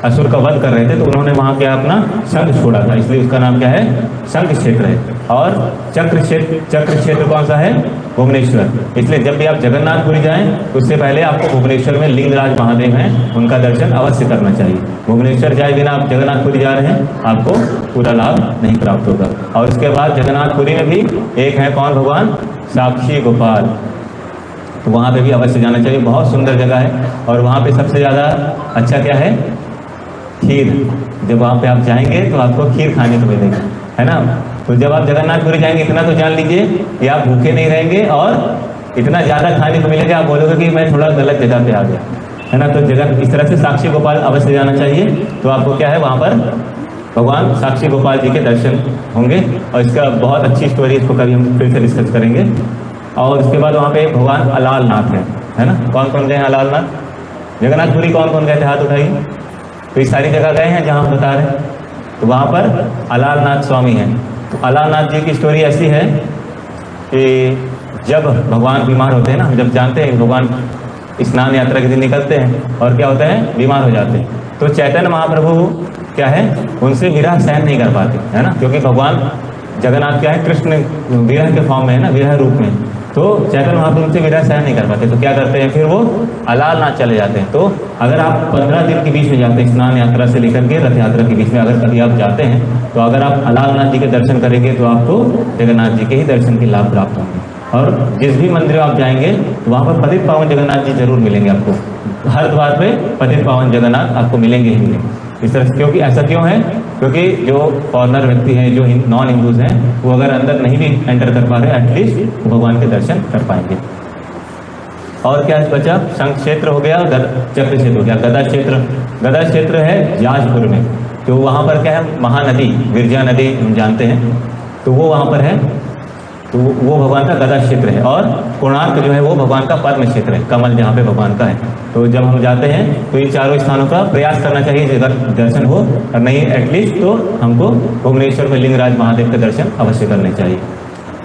असुर का वध कर रहे थे तो उन्होंने वहाँ क्या अपना शंख छोड़ा था, इसलिए उसका नाम क्या है, शंख क्षेत्र है। और चक्र क्षेत्र कौन सा है, भुवनेश्वर। इसलिए जब भी आप जगन्नाथपुरी जाएं तो उससे पहले आपको भुवनेश्वर में लिंगराज महादेव हैं, उनका दर्शन अवश्य करना चाहिए। भुवनेश्वर जाए बिना आप जगन्नाथपुरी जा रहे हैं, आपको पूरा लाभ नहीं प्राप्त होगा। और उसके बाद जगन्नाथपुरी में भी एक है कौन, भगवान साक्षी गोपाल, तो वहाँ पे भी अवश्य जाना चाहिए। बहुत सुंदर जगह है, और वहाँ पे सबसे ज़्यादा अच्छा क्या है, खीर। जब वहाँ पे आप जाएंगे तो आपको खीर खाने को मिलेगी, है ना। तो जब आप जगन्नाथपुरी जाएंगे इतना तो जान लीजिए कि आप भूखे नहीं रहेंगे, और इतना ज़्यादा खाने को मिलेगा आप बोलोगे कि मैं थोड़ा गलत जगह पे आ गया, है ना। तो जगह इस तरह से साक्षी गोपाल अवश्य जाना चाहिए। तो आपको क्या है, वहाँ पर भगवान साक्षी गोपाल जी के दर्शन होंगे, और इसका बहुत अच्छी स्टोरी, इसको कभी हम फिर से डिस्कस करेंगे। और उसके बाद वहाँ पे भगवान अलालनाथ है ना। कौन कौन गए हैं अलालनाथ, जगन्नाथपुरी कौन कौन गए थे, हाथ उठाइए। तो ये सारी जगह गए हैं जहाँ हम बता रहे हैं। तो वहाँ पर अलालनाथ स्वामी हैं। तो अलालनाथ जी की स्टोरी ऐसी है कि जब भगवान बीमार होते हैं ना, जब जानते हैं भगवान स्नान यात्रा के दिन निकलते हैं और क्या होता है, बीमार हो जाते हैं, तो चैतन्य महाप्रभु क्या है, उनसे विरह सहन नहीं कर पाते, है ना। क्योंकि भगवान जगन्नाथ क्या है, कृष्ण विरह के फॉर्म में है ना, विरह रूप में। तो चैतन्य महाप्रभु उनसे विरह सहन नहीं कर पाते, तो क्या करते हैं, फिर वो अलालनाथ चले जाते हैं। तो अगर आप 15 दिन के बीच में जाते हैं, स्नान यात्रा से लेकर के रथ यात्रा के बीच में अगर कभी आप जाते हैं, तो अगर आप अलालनाथ जी के दर्शन करेंगे तो आपको जगन्नाथ जी के ही दर्शन के लाभ प्राप्त होंगे। और जिस भी मंदिर आप जाएंगे तो वहाँ पर पतित पावन जगन्नाथ जी जरूर मिलेंगे आपको। हर द्वार पे पतित पावन जगन्नाथ आपको मिलेंगे ही मिलेंगे। इस तरह से, क्योंकि ऐसा क्यों है, क्योंकि जो फॉरनर व्यक्ति हैं, जो नॉन हिंदूज हैं, वो अगर अंदर नहीं भी एंटर कर पा रहे, एटलीस्ट भगवान के दर्शन कर पाएंगे। और क्या बचा, शंख क्षेत्र हो गया, चक्र क्षेत्र हो गया, गदा क्षेत्र है जाजपुर में। तो वहाँ पर क्या है, महानदी विरजा नदी हम जानते हैं, तो वो वहाँ पर है। तो वो भगवान का गदा क्षेत्र है। और कोणार्क जो है वो भगवान का पद्म क्षेत्र है, कमल जहाँ पे भगवान का है। तो जब हम जाते हैं तो इन चारों स्थानों का प्रयास करना चाहिए जगह दर्शन हो, और नहीं एटलीस्ट तो हमको भुवनेश्वर में लिंगराज महादेव के दर्शन अवश्य करने चाहिए।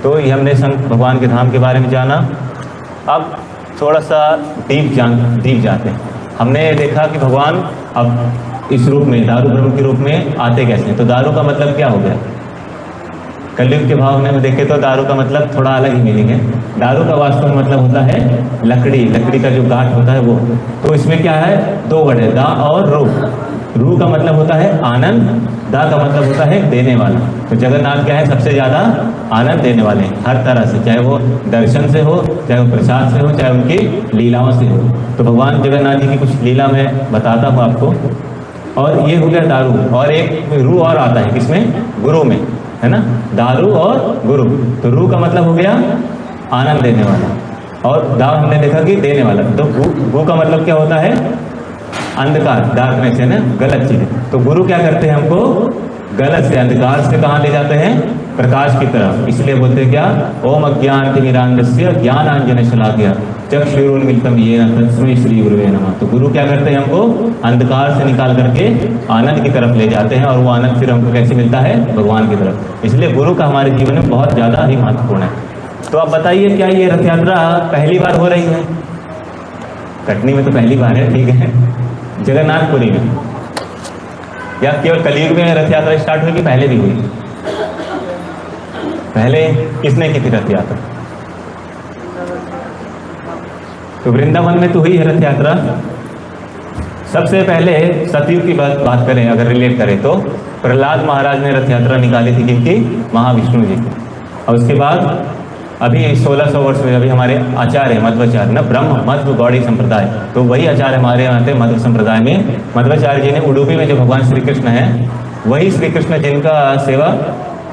तो ये हमने संत भगवान के धाम के बारे में जाना। अब थोड़ा सा डीप जाते हैं। हमने देखा कि भगवान अब इस रूप में दारू ब्रह्म के रूप में आते कैसे हैं। तो दारू का मतलब क्या हो गया? कलयुग के भाव में देखें तो दारू का मतलब थोड़ा अलग ही मीनिंग है। दारू का वास्तव में मतलब होता है लकड़ी का जो गांठ होता है वो। तो इसमें क्या है, दो वर्ड है, दा और रू। रू का मतलब होता है आनंद, दा का मतलब होता है देने वाला। तो जगन्नाथ क्या है, सबसे ज़्यादा आनंद देने वाले हैं हर तरह से, चाहे वो दर्शन से हो, चाहे वो प्रसाद से हो, चाहे उनकी लीलाओं से हो। तो भगवान जगन्नाथ जी की कुछ लीला मैं बताता हूँ आपको। और ये हो गया दारू, और एक रू और आता है किसमें, गुरु में, है ना, दारू और गुरु। तो रू का मतलब हो गया आनंद देने वाला, और दा हमने देखा कि देने वाला। तो गु का मतलब क्या होता है, अंधकार, डार्कनेस है ना, गलत चीज। तो गुरु क्या करते हैं, हमको गलत से, अंधकार से कहाँ ले जाते हैं, प्रकाश की तरफ। इसलिए बोलते हैं क्या, ओम अज्ञान तिमिरान्धस्य ज्ञानांजन शलाकया चक्षुरुन्मीलितं येन तस्मै श्री गुरुवे नमः। तो गुरु क्या करते हैं, हमको अंधकार से निकाल करके आनंद की तरफ ले जाते हैं, और वो आनंद फिर हमको कैसे मिलता है, भगवान की तरफ। इसलिए गुरु का हमारे जीवन में बहुत ज़्यादा ही महत्वपूर्ण है। तो आप बताइए, क्या ये रथ यात्रा पहली बार हो रही है? कटनी में तो पहली बार है, ठीक है। जगन्नाथपुरी में या केवल कलयुग में रथ यात्रा स्टार्ट हुई कि पहले भी हुई? पहले किसने की थी रथ यात्रा? तो वृंदावन में तो हुई है रथ यात्रा। सबसे पहले सतयुग की बात करें, अगर रिलेट करें तो प्रहलाद महाराज ने रथ यात्रा निकाली थी किनकी, महाविष्णु जी की। और उसके बाद अभी 1600 वर्ष में अभी हमारे आचार्य मध्वाचार्य ना, ब्रह्म मध्व गौड़ी संप्रदाय, तो वही आचार्य हमारे यहाँ थे मध्व संप्रदाय में। मध्वाचार्य जी ने उडुपी में जो भगवान श्री कृष्ण हैं, वही श्री कृष्ण जिनका सेवा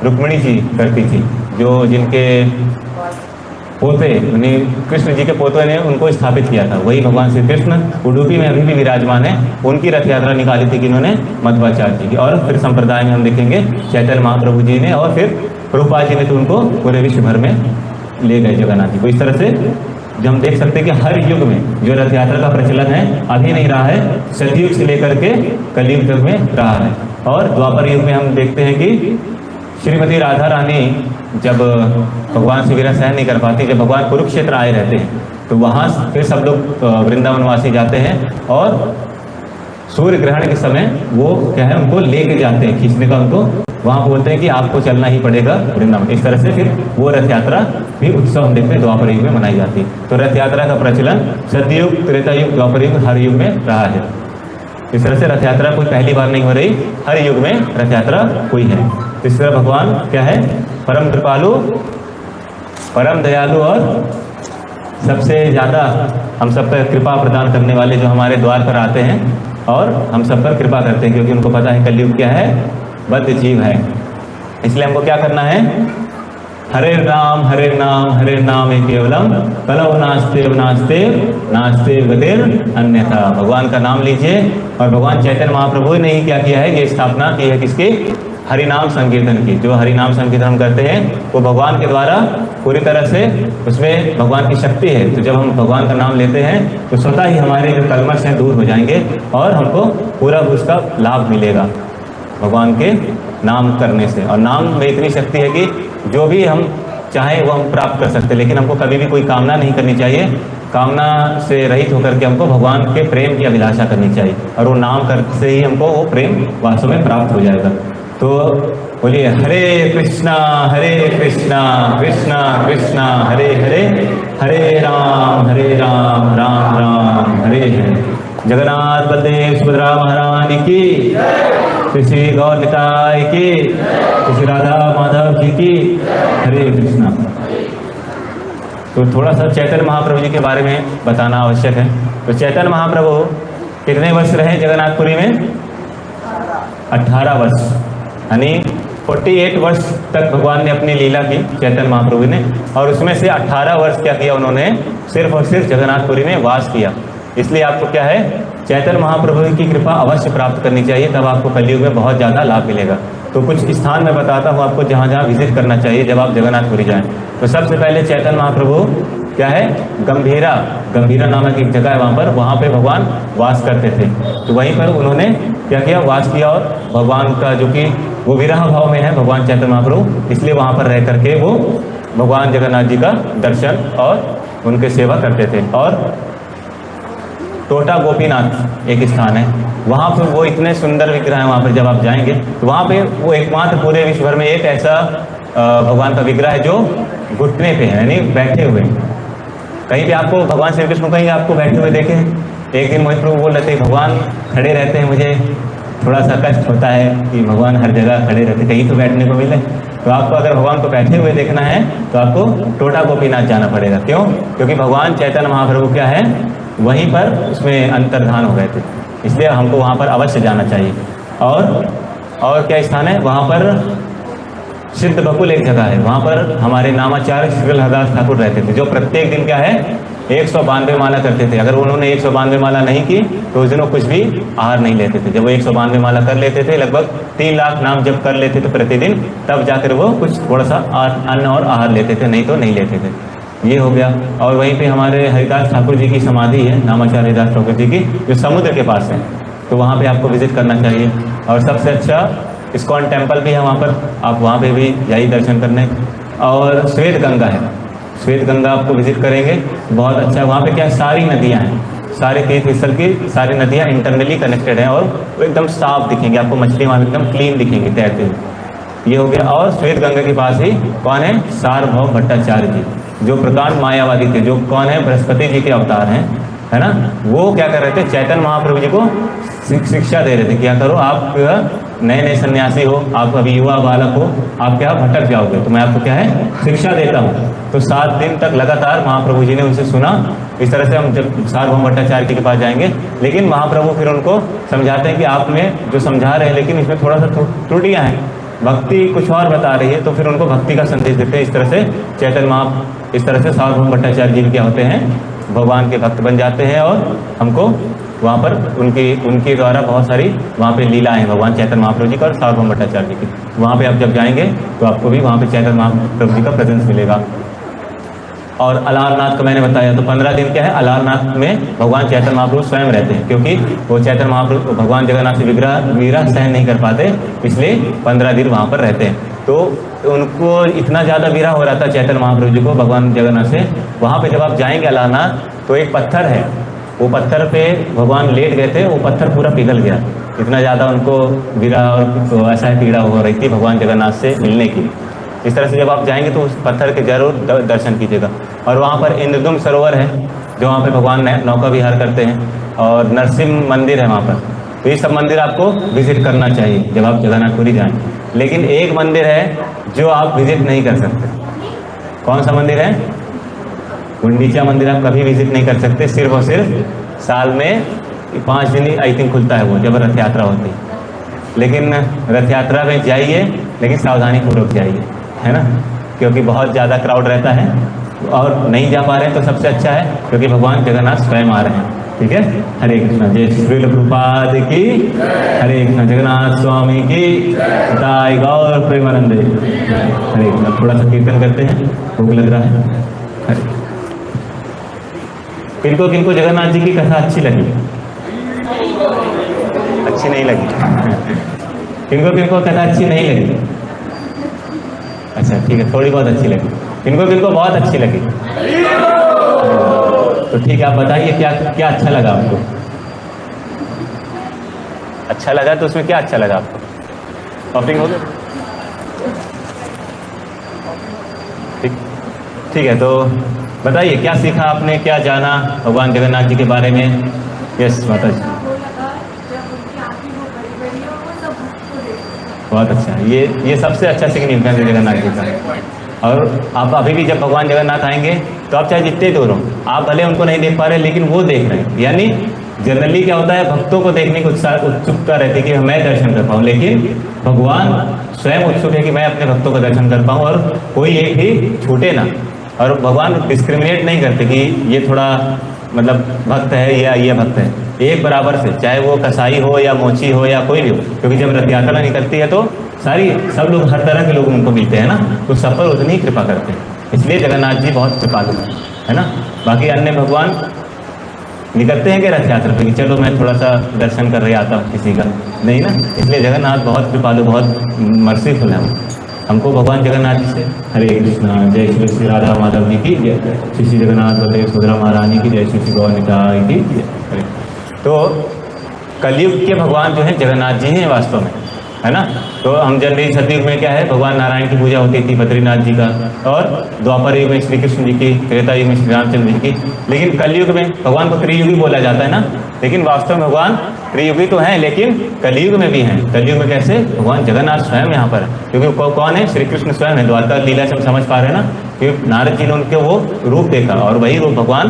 रुक्मिणी जी करती थी, जो जिनके पोते कृष्ण जी के पोते ने उनको स्थापित किया था, वही भगवान श्री कृष्ण उडुपी में अभी भी विराजमान है। उनकी रथ यात्रा निकाली थी किन्होंने, मध्वाचार्य जी की। और फिर संप्रदाय में हम देखेंगे चैतन्य महाप्रभु जी ने, और फिर प्रभुपाद जी ने तो उनको पूरे विश्व भर में ले गए जगन्नाथ जी को। इस तरह से जो हम देख सकते हैं कि हर युग में जो रथ यात्रा का प्रचलन है, अभी नहीं रहा है, सतयुग से लेकर के कलयुग तक में रहा है। और द्वापर युग में हम देखते हैं कि श्रीमती राधा रानी जब भगवान से विरह सहन नहीं कर पाती, जब भगवान कुरुक्षेत्र आए रहते हैं, तो वहाँ फिर सब लोग वृंदावनवासी जाते हैं, और सूर्य ग्रहण के समय वो क्या है, उनको लेके जाते हैं, खींचने का उनको वहाँ बोलते हैं कि आपको चलना ही पड़ेगा वृंदावन। इस तरह से फिर वो रथ यात्रा भी उत्सव हम देखते हैं द्वापर युग में मनाई जाती है। तो रथ यात्रा का प्रचलन सतयुग, त्रेता युग, द्वापर युग, हर युग में रहा है। इस तरह से रथ यात्रा कोई पहली बार नहीं हो रही, हर युग में रथ यात्रा हुई है। इस तरह भगवान क्या है, परम कृपालु, परम दयालु, और सबसे ज़्यादा हम सब पर कृपा प्रदान करने वाले जो हमारे द्वार पर आते हैं और हम सब पर कृपा करते हैं, क्योंकि उनको पता है कलयुग क्या है, बद्ध जीव है। इसलिए हमको क्या करना है, हरे नाम हरे नाम है केवलम कलौ नास्ते नास्ते नास्ते गतिर अन्यथा। भगवान का नाम लीजिए। और भगवान चैतन्य महाप्रभु ने ही क्या किया है, ये स्थापना की है किसकी, हरिनाम संकीर्तन की। जो हरिनाम संकीर्तन हम करते हैं वो भगवान के द्वारा पूरी तरह से, उसमें भगवान की शक्ति है। तो जब हम भगवान का नाम लेते हैं तो स्वतः ही हमारे जो कलमश हैं दूर हो जाएंगे, और हमको पूरा उसका लाभ मिलेगा भगवान के नाम करने से। और नाम में इतनी शक्ति है कि जो भी हम चाहें वो हम प्राप्त कर सकते हैं, लेकिन हमको कभी भी कोई कामना नहीं करनी चाहिए। कामना से रहित होकर के हमको भगवान के प्रेम की अभिलाषा करनी चाहिए, और वो नाम कर से ही हमको वो प्रेम वास्तव में प्राप्त हो जाएगा। तो बोलिए हरे कृष्णा कृष्णा कृष्णा हरे हरे, हरे राम राम राम हरे हरे। जगन्नाथ बलदेव सुभद्रा महाराज की, श्री गौर निताय की, श्री राधा माधव जी की, हरे कृष्णा। तो थोड़ा सा चैतन्य महाप्रभु जी के बारे में बताना आवश्यक है। तो चैतन्य महाप्रभु कितने वर्ष रहे जगन्नाथपुरी में? 18 वर्ष, यानी 48 वर्ष तक भगवान ने अपनी लीला की, चैतन्य महाप्रभु ने। और उसमें से 18 वर्ष क्या किया उन्होंने, सिर्फ और सिर्फ जगन्नाथपुरी में वास किया। इसलिए आपको क्या है, चैतन्य महाप्रभु की कृपा अवश्य प्राप्त करनी चाहिए, तब आपको कलयुग में बहुत ज़्यादा लाभ मिलेगा। तो कुछ स्थान मैं बताता हूँ आपको जहाँ जहाँ विजिट करना चाहिए जब आप जगन्नाथपुरी जाएं। तो सबसे पहले चैतन्य महाप्रभु क्या है, गंभीरा नामक एक जगह है, वहाँ पे भगवान वास करते थे। तो वहीं पर उन्होंने क्या किया, वास किया, और भगवान का जो कि वो विरह भाव में है भगवान चैतन्य महाप्रभु, इसलिए वहाँ पर रह करके वो भगवान जगन्नाथ जी का दर्शन और उनके सेवा करते थे। और टोटा गोपीनाथ एक स्थान है, वहाँ पर वो इतने सुंदर विग्रह हैं। वहाँ पर जब आप जाएंगे तो वहाँ पे वो एकमात्र पूरे विश्व भर में एक ऐसा भगवान का विग्रह है जो घुटने पे है, यानी बैठे हुए। कहीं भी आपको भगवान श्री कृष्ण कहीं आपको बैठे हुए देखे? एक दिन मोहित प्रभु बोल रहे थे भगवान खड़े रहते हैं, मुझे थोड़ा सा कष्ट होता है कि भगवान हर जगह खड़े रहते, कहीं तो बैठने को मिले। तो आपको अगर भगवान को बैठे हुए देखना है तो आपको टोटा गोपीनाथ जाना पड़ेगा। क्यों? क्योंकि भगवान चैतन्य महाप्रभु क्या है, वहीं पर उसमें अंतर्धान हो गए थे, इसलिए हमको वहाँ पर अवश्य जाना चाहिए। और क्या स्थान है वहाँ पर? सिद्ध बकुल एक जगह है, वहाँ पर हमारे नामाचार्य श्री हरदास ठाकुर रहते थे, जो प्रत्येक दिन क्या है 192 माला करते थे। अगर उन्होंने 192 माला नहीं की तो उस दिन वो कुछ भी आहार नहीं लेते थे। जब वो 192 माला कर लेते थे, लगभग 3 लाख नाम जब कर लेते थे प्रतिदिन, तब जाकर वो कुछ थोड़ा सा अन्न और आहार लेते थे, नहीं तो नहीं लेते थे। ये हो गया। और वहीं पे हमारे हरिदास ठाकुर जी की समाधि है, नामाचार्य हरिदास ठाकुर जी की, जो समुद्र के पास है, तो वहाँ पे आपको विजिट करना चाहिए। और सबसे अच्छा इस्कॉन टेम्पल भी है वहाँ पर, आप वहाँ पे भी जाइए दर्शन करने। और श्वेत गंगा है, श्वेत गंगा आपको विजिट करेंगे, बहुत अच्छा है। वहाँ पे क्या सारी नदियाँ हैं, सारे तीर्थ स्थल की सारी नदियाँ इंटरनली कनेक्टेड हैं और वो एकदम साफ दिखेंगी आपको, मछली वहाँ एकदम क्लीन दिखेंगी तैरते हुए। ये हो गया। और श्वेत गंगा के पास ही कौन है? सार्वभौम भट्टाचार्य जी, जो प्रकांड मायावादी थे, जो कौन है बृहस्पति जी के अवतार हैं, है ना। वो क्या कर रहे थे? चैतन्य महाप्रभु जी को शिक्षा दे रहे थे, क्या करो आप नए नए सन्यासी हो, आप अभी युवा बालक हो, आप क्या भटक जाओगे, तो मैं आपको क्या है शिक्षा देता हूँ। तो 7 दिन तक लगातार महाप्रभु जी ने उनसे सुना। इस तरह से हम जब सार्वभौम भट्टाचार्य जी के पास जाएंगे, लेकिन महाप्रभु फिर उनको समझाते हैं कि आप में जो समझा रहे हैं लेकिन इसमें थोड़ा सा त्रुटियाँ हैं, भक्ति कुछ और बता रही है, तो फिर उनको भक्ति का संदेश देते हैं। इस तरह से चैतन्य इस तरह से सार्वभौम भट्टाचार्य जी क्या होते हैं, भगवान के भक्त बन जाते हैं। और हमको वहाँ पर उनके द्वारा बहुत सारी वहाँ पे लीला है भगवान चैतन्य महाप्रभु जी का और सार्वभौम भट्टाचार्य जी की। वहाँ पे आप जब जाएंगे तो आपको भी वहाँ पे चैतन्य महाप्रभु जी का प्रेजेंस मिलेगा। और अलारनाथ का मैंने बताया, तो 15 दिन क्या है, अलारनाथ में भगवान चैतन्य महाप्रभु स्वयं रहते हैं, क्योंकि वो चैतन्य महाप्रभु भगवान जगन्नाथ से विरह सहन नहीं कर पाते, इसलिए 15 दिन वहाँ पर रहते हैं। तो उनको इतना ज़्यादा विरह हो रहा था चैतन्य महाप्रभु जी को भगवान जगन्नाथ से। वहाँ पे जब आप जाएंगे अलारनाथ तो एक पत्थर है, वो पत्थर पे भगवान लेट गए थे, वो पत्थर पूरा पिघल गया, इतना ज़्यादा उनको विरह और तो ऐसा पीड़ा हो रही थी भगवान जगन्नाथ से मिलने की। इस तरह से जब आप जाएंगे तो उस पत्थर के जरूर दर्शन कीजिएगा। और वहाँ पर इंद्रदुम्न सरोवर है, जो वहाँ पे भगवान नौका विहार करते हैं, और नरसिंह मंदिर है वहाँ पर। तो ये सब मंदिर आपको विजिट करना चाहिए जब आप जगन्नाथपुरी जाएँ। लेकिन एक मंदिर है जो आप विजिट नहीं कर सकते। कौन सा मंदिर है? गुंडीचा मंदिर आप कभी विजिट नहीं कर सकते, सिर्फ और सिर्फ साल में 5 दिन ही आई थिंक खुलता है वो, जब रथ यात्रा होती है। लेकिन रथ यात्रा में जाइए, लेकिन सावधानी पूर्वक जाइए, है ना, क्योंकि बहुत ज़्यादा क्राउड रहता है। और नहीं जा पा रहे हैं तो सबसे अच्छा है, क्योंकि भगवान जगन्नाथ स्वयं आ रहे हैं। ठीक है, हरे कृष्णा। जय श्री प्रभुपाद की, हरे कृष्णा। जगन्नाथ स्वामी की जय, गौर प्रेमानंदे। हरे कृष्णा। थोड़ा सा कीर्तन करते हैं, भूख लग रहा है। हरे। किनको किनको जगन्नाथ जी की कथा अच्छी लगी? अच्छी नहीं लगी? किनको किनको कथा अच्छी नहीं लगी? अच्छा ठीक है, थोड़ी बहुत अच्छी लगी। किनको किनको बहुत अच्छी लगी? तो ठीक है, आप बताइए क्या क्या अच्छा लगा आपको? अच्छा लगा तो उसमें क्या अच्छा लगा आपको? शॉपिंग हो गया? ठीक है, तो बताइए क्या सीखा आपने, क्या जाना भगवान जगन्नाथ जी के बारे में? यस माता जी, बहुत अच्छा। ये सबसे अच्छा सिग्निफिकेंस है जगन्नाथ जी का। और आप अभी भी जब भगवान जगन्नाथ आएंगे तो आप चाहे जितने दूर हो, आप भले उनको नहीं देख पा रहे, लेकिन वो देख रहे हैं। यानी जनरली क्या होता है, भक्तों को देखने की उत्सुकता रहती है कि मैं दर्शन कर पाऊँ, लेकिन भगवान स्वयं उत्सुक है कि मैं अपने भक्तों को दर्शन कर पाऊँ और कोई एक भी छूटे ना। और भगवान डिस्क्रिमिनेट नहीं करते कि ये थोड़ा मतलब भक्त है या ये भक्त है, एक बराबर से, चाहे वो कसाई हो या मोची हो या कोई भी हो। क्योंकि जब रथ यात्रा निकलती है तो सब लोग, हर तरह के लोग उनको मिलते हैं ना, तो सब पर उतनी ही कृपा करते हैं। इसलिए जगन्नाथ जी बहुत कृपालु है ना। बाकी अन्य भगवान निकलते हैं कि रथ यात्रा पे कि चलो मैं थोड़ा सा दर्शन कर रहे आता हूँ किसी का, नहीं ना। इसलिए जगन्नाथ बहुत कृपालु, बहुत मर्सीफुल है। हमको भगवान जगन्नाथ जी से। हरे कृष्णा। जय श्री श्री राधा माधव जी की जय, श्री श्री जगन्नाथ बलदेव सुभद्रा महारानी की जय, श्री श्री गौर निताई की जय। हरे। तो कलयुग के भगवान जो है जगन्नाथ जी हैं वास्तव में, है ना। तो हम जनरली सतयुग में क्या है, भगवान नारायण की पूजा होती थी, बद्रीनाथ जी का, और द्वापर युग में श्री कृष्ण जी की, त्रेता युग में श्री रामचंद्र जी की। लेकिन कलयुग में भगवान को त्रियुगी बोला जाता है ना, लेकिन वास्तव में भगवान त्रियुगी तो हैं, लेकिन कलयुग में भी हैं। कलयुग में कैसे, भगवान जगन्नाथ स्वयं यहाँ पर है, क्योंकि कौन है, श्री कृष्ण स्वयं है। द्वारका लीला से हम समझ पा रहे हैं ना, कि नारद जी ने उनके वो रूप देखा, और वही रूप भगवान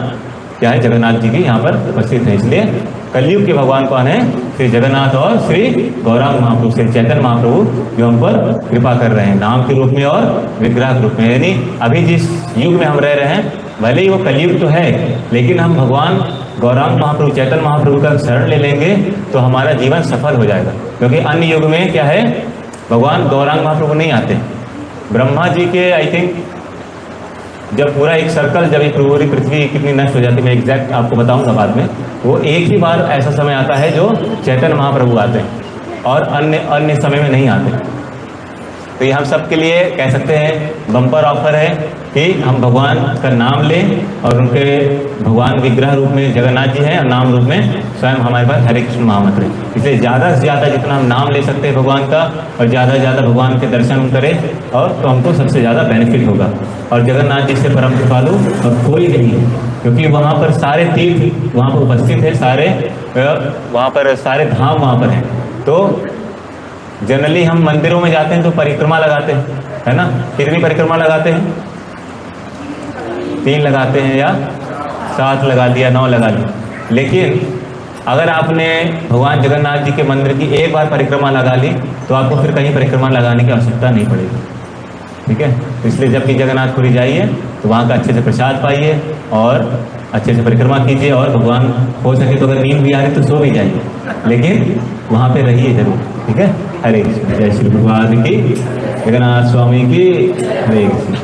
क्या है, जगन्नाथ जी की यहाँ पर उपस्थित है। इसलिए कलयुग के भगवान कौन है, श्री जगन्नाथ और श्री गौरांग महाप्रभु, श्री चैतन्य महाप्रभु, जो हम पर कृपा कर रहे हैं नाम के रूप में और विग्रह के रूप में। यानी अभी जिस युग में हम रह रहे हैं, भले ही वो कलयुग तो है, लेकिन हम भगवान गौरांग महाप्रभु, चैतन्य महाप्रभु का शरण ले लेंगे तो हमारा जीवन सफल हो जाएगा। क्योंकि अन्य युग में क्या है, भगवान गौरांग महाप्रभु नहीं आते। ब्रह्मा जी के आई थिंक जब पूरा एक सर्कल, जब एक पूरी पृथ्वी कितनी नष्ट हो जाती है, मैं एग्जैक्ट आपको बताऊंगा बाद में, वो एक ही बार ऐसा समय आता है जो चैतन्य महाप्रभु आते हैं, और अन्य समय में नहीं आते। तो ये हम सब के लिए कह सकते हैं बम्पर ऑफर है कि हम भगवान का नाम लें, और उनके भगवान विग्रह रूप में जगन्नाथ जी हैं, और नाम रूप में स्वयं हमारे पास हरे कृष्ण महामंत्र है। इसलिए ज़्यादा से ज़्यादा जितना हम नाम ले सकते हैं भगवान का, और ज़्यादा से ज़्यादा भगवान के दर्शन हम करें, और तो हमको सबसे ज़्यादा बेनिफिट होगा। और जगन्नाथ जी से परम कृपालु और कोई नहीं है, क्योंकि वहाँ पर सारे तीर्थ वहाँ पर उपस्थित है, सारे वहाँ पर सारे धाम वहाँ पर हैं। तो जनरली हम मंदिरों में जाते हैं तो परिक्रमा लगाते हैं, है ना। कितनी परिक्रमा लगाते हैं, 3 लगाते हैं, या 7 लगा दिया, 9 लगा दिया। लेकिन अगर आपने भगवान जगन्नाथ जी के मंदिर की एक बार परिक्रमा लगा ली, तो आपको फिर कहीं परिक्रमा लगाने की आवश्यकता नहीं पड़ेगी, ठीक है। इसलिए जब भी जगन्नाथपुरी जाइए तो वहाँ का अच्छे से प्रसाद पाइए, और अच्छे से परिक्रमा कीजिए, और भगवान हो सके तो अगर नींद भी आ रही तो सो भी जाइए, लेकिन वहाँ पे रहिए जरूर, ठीक है। हरे कृष्ण। जय श्री भगवान की, जगन्नाथ स्वामी की, हरे कृष्ण।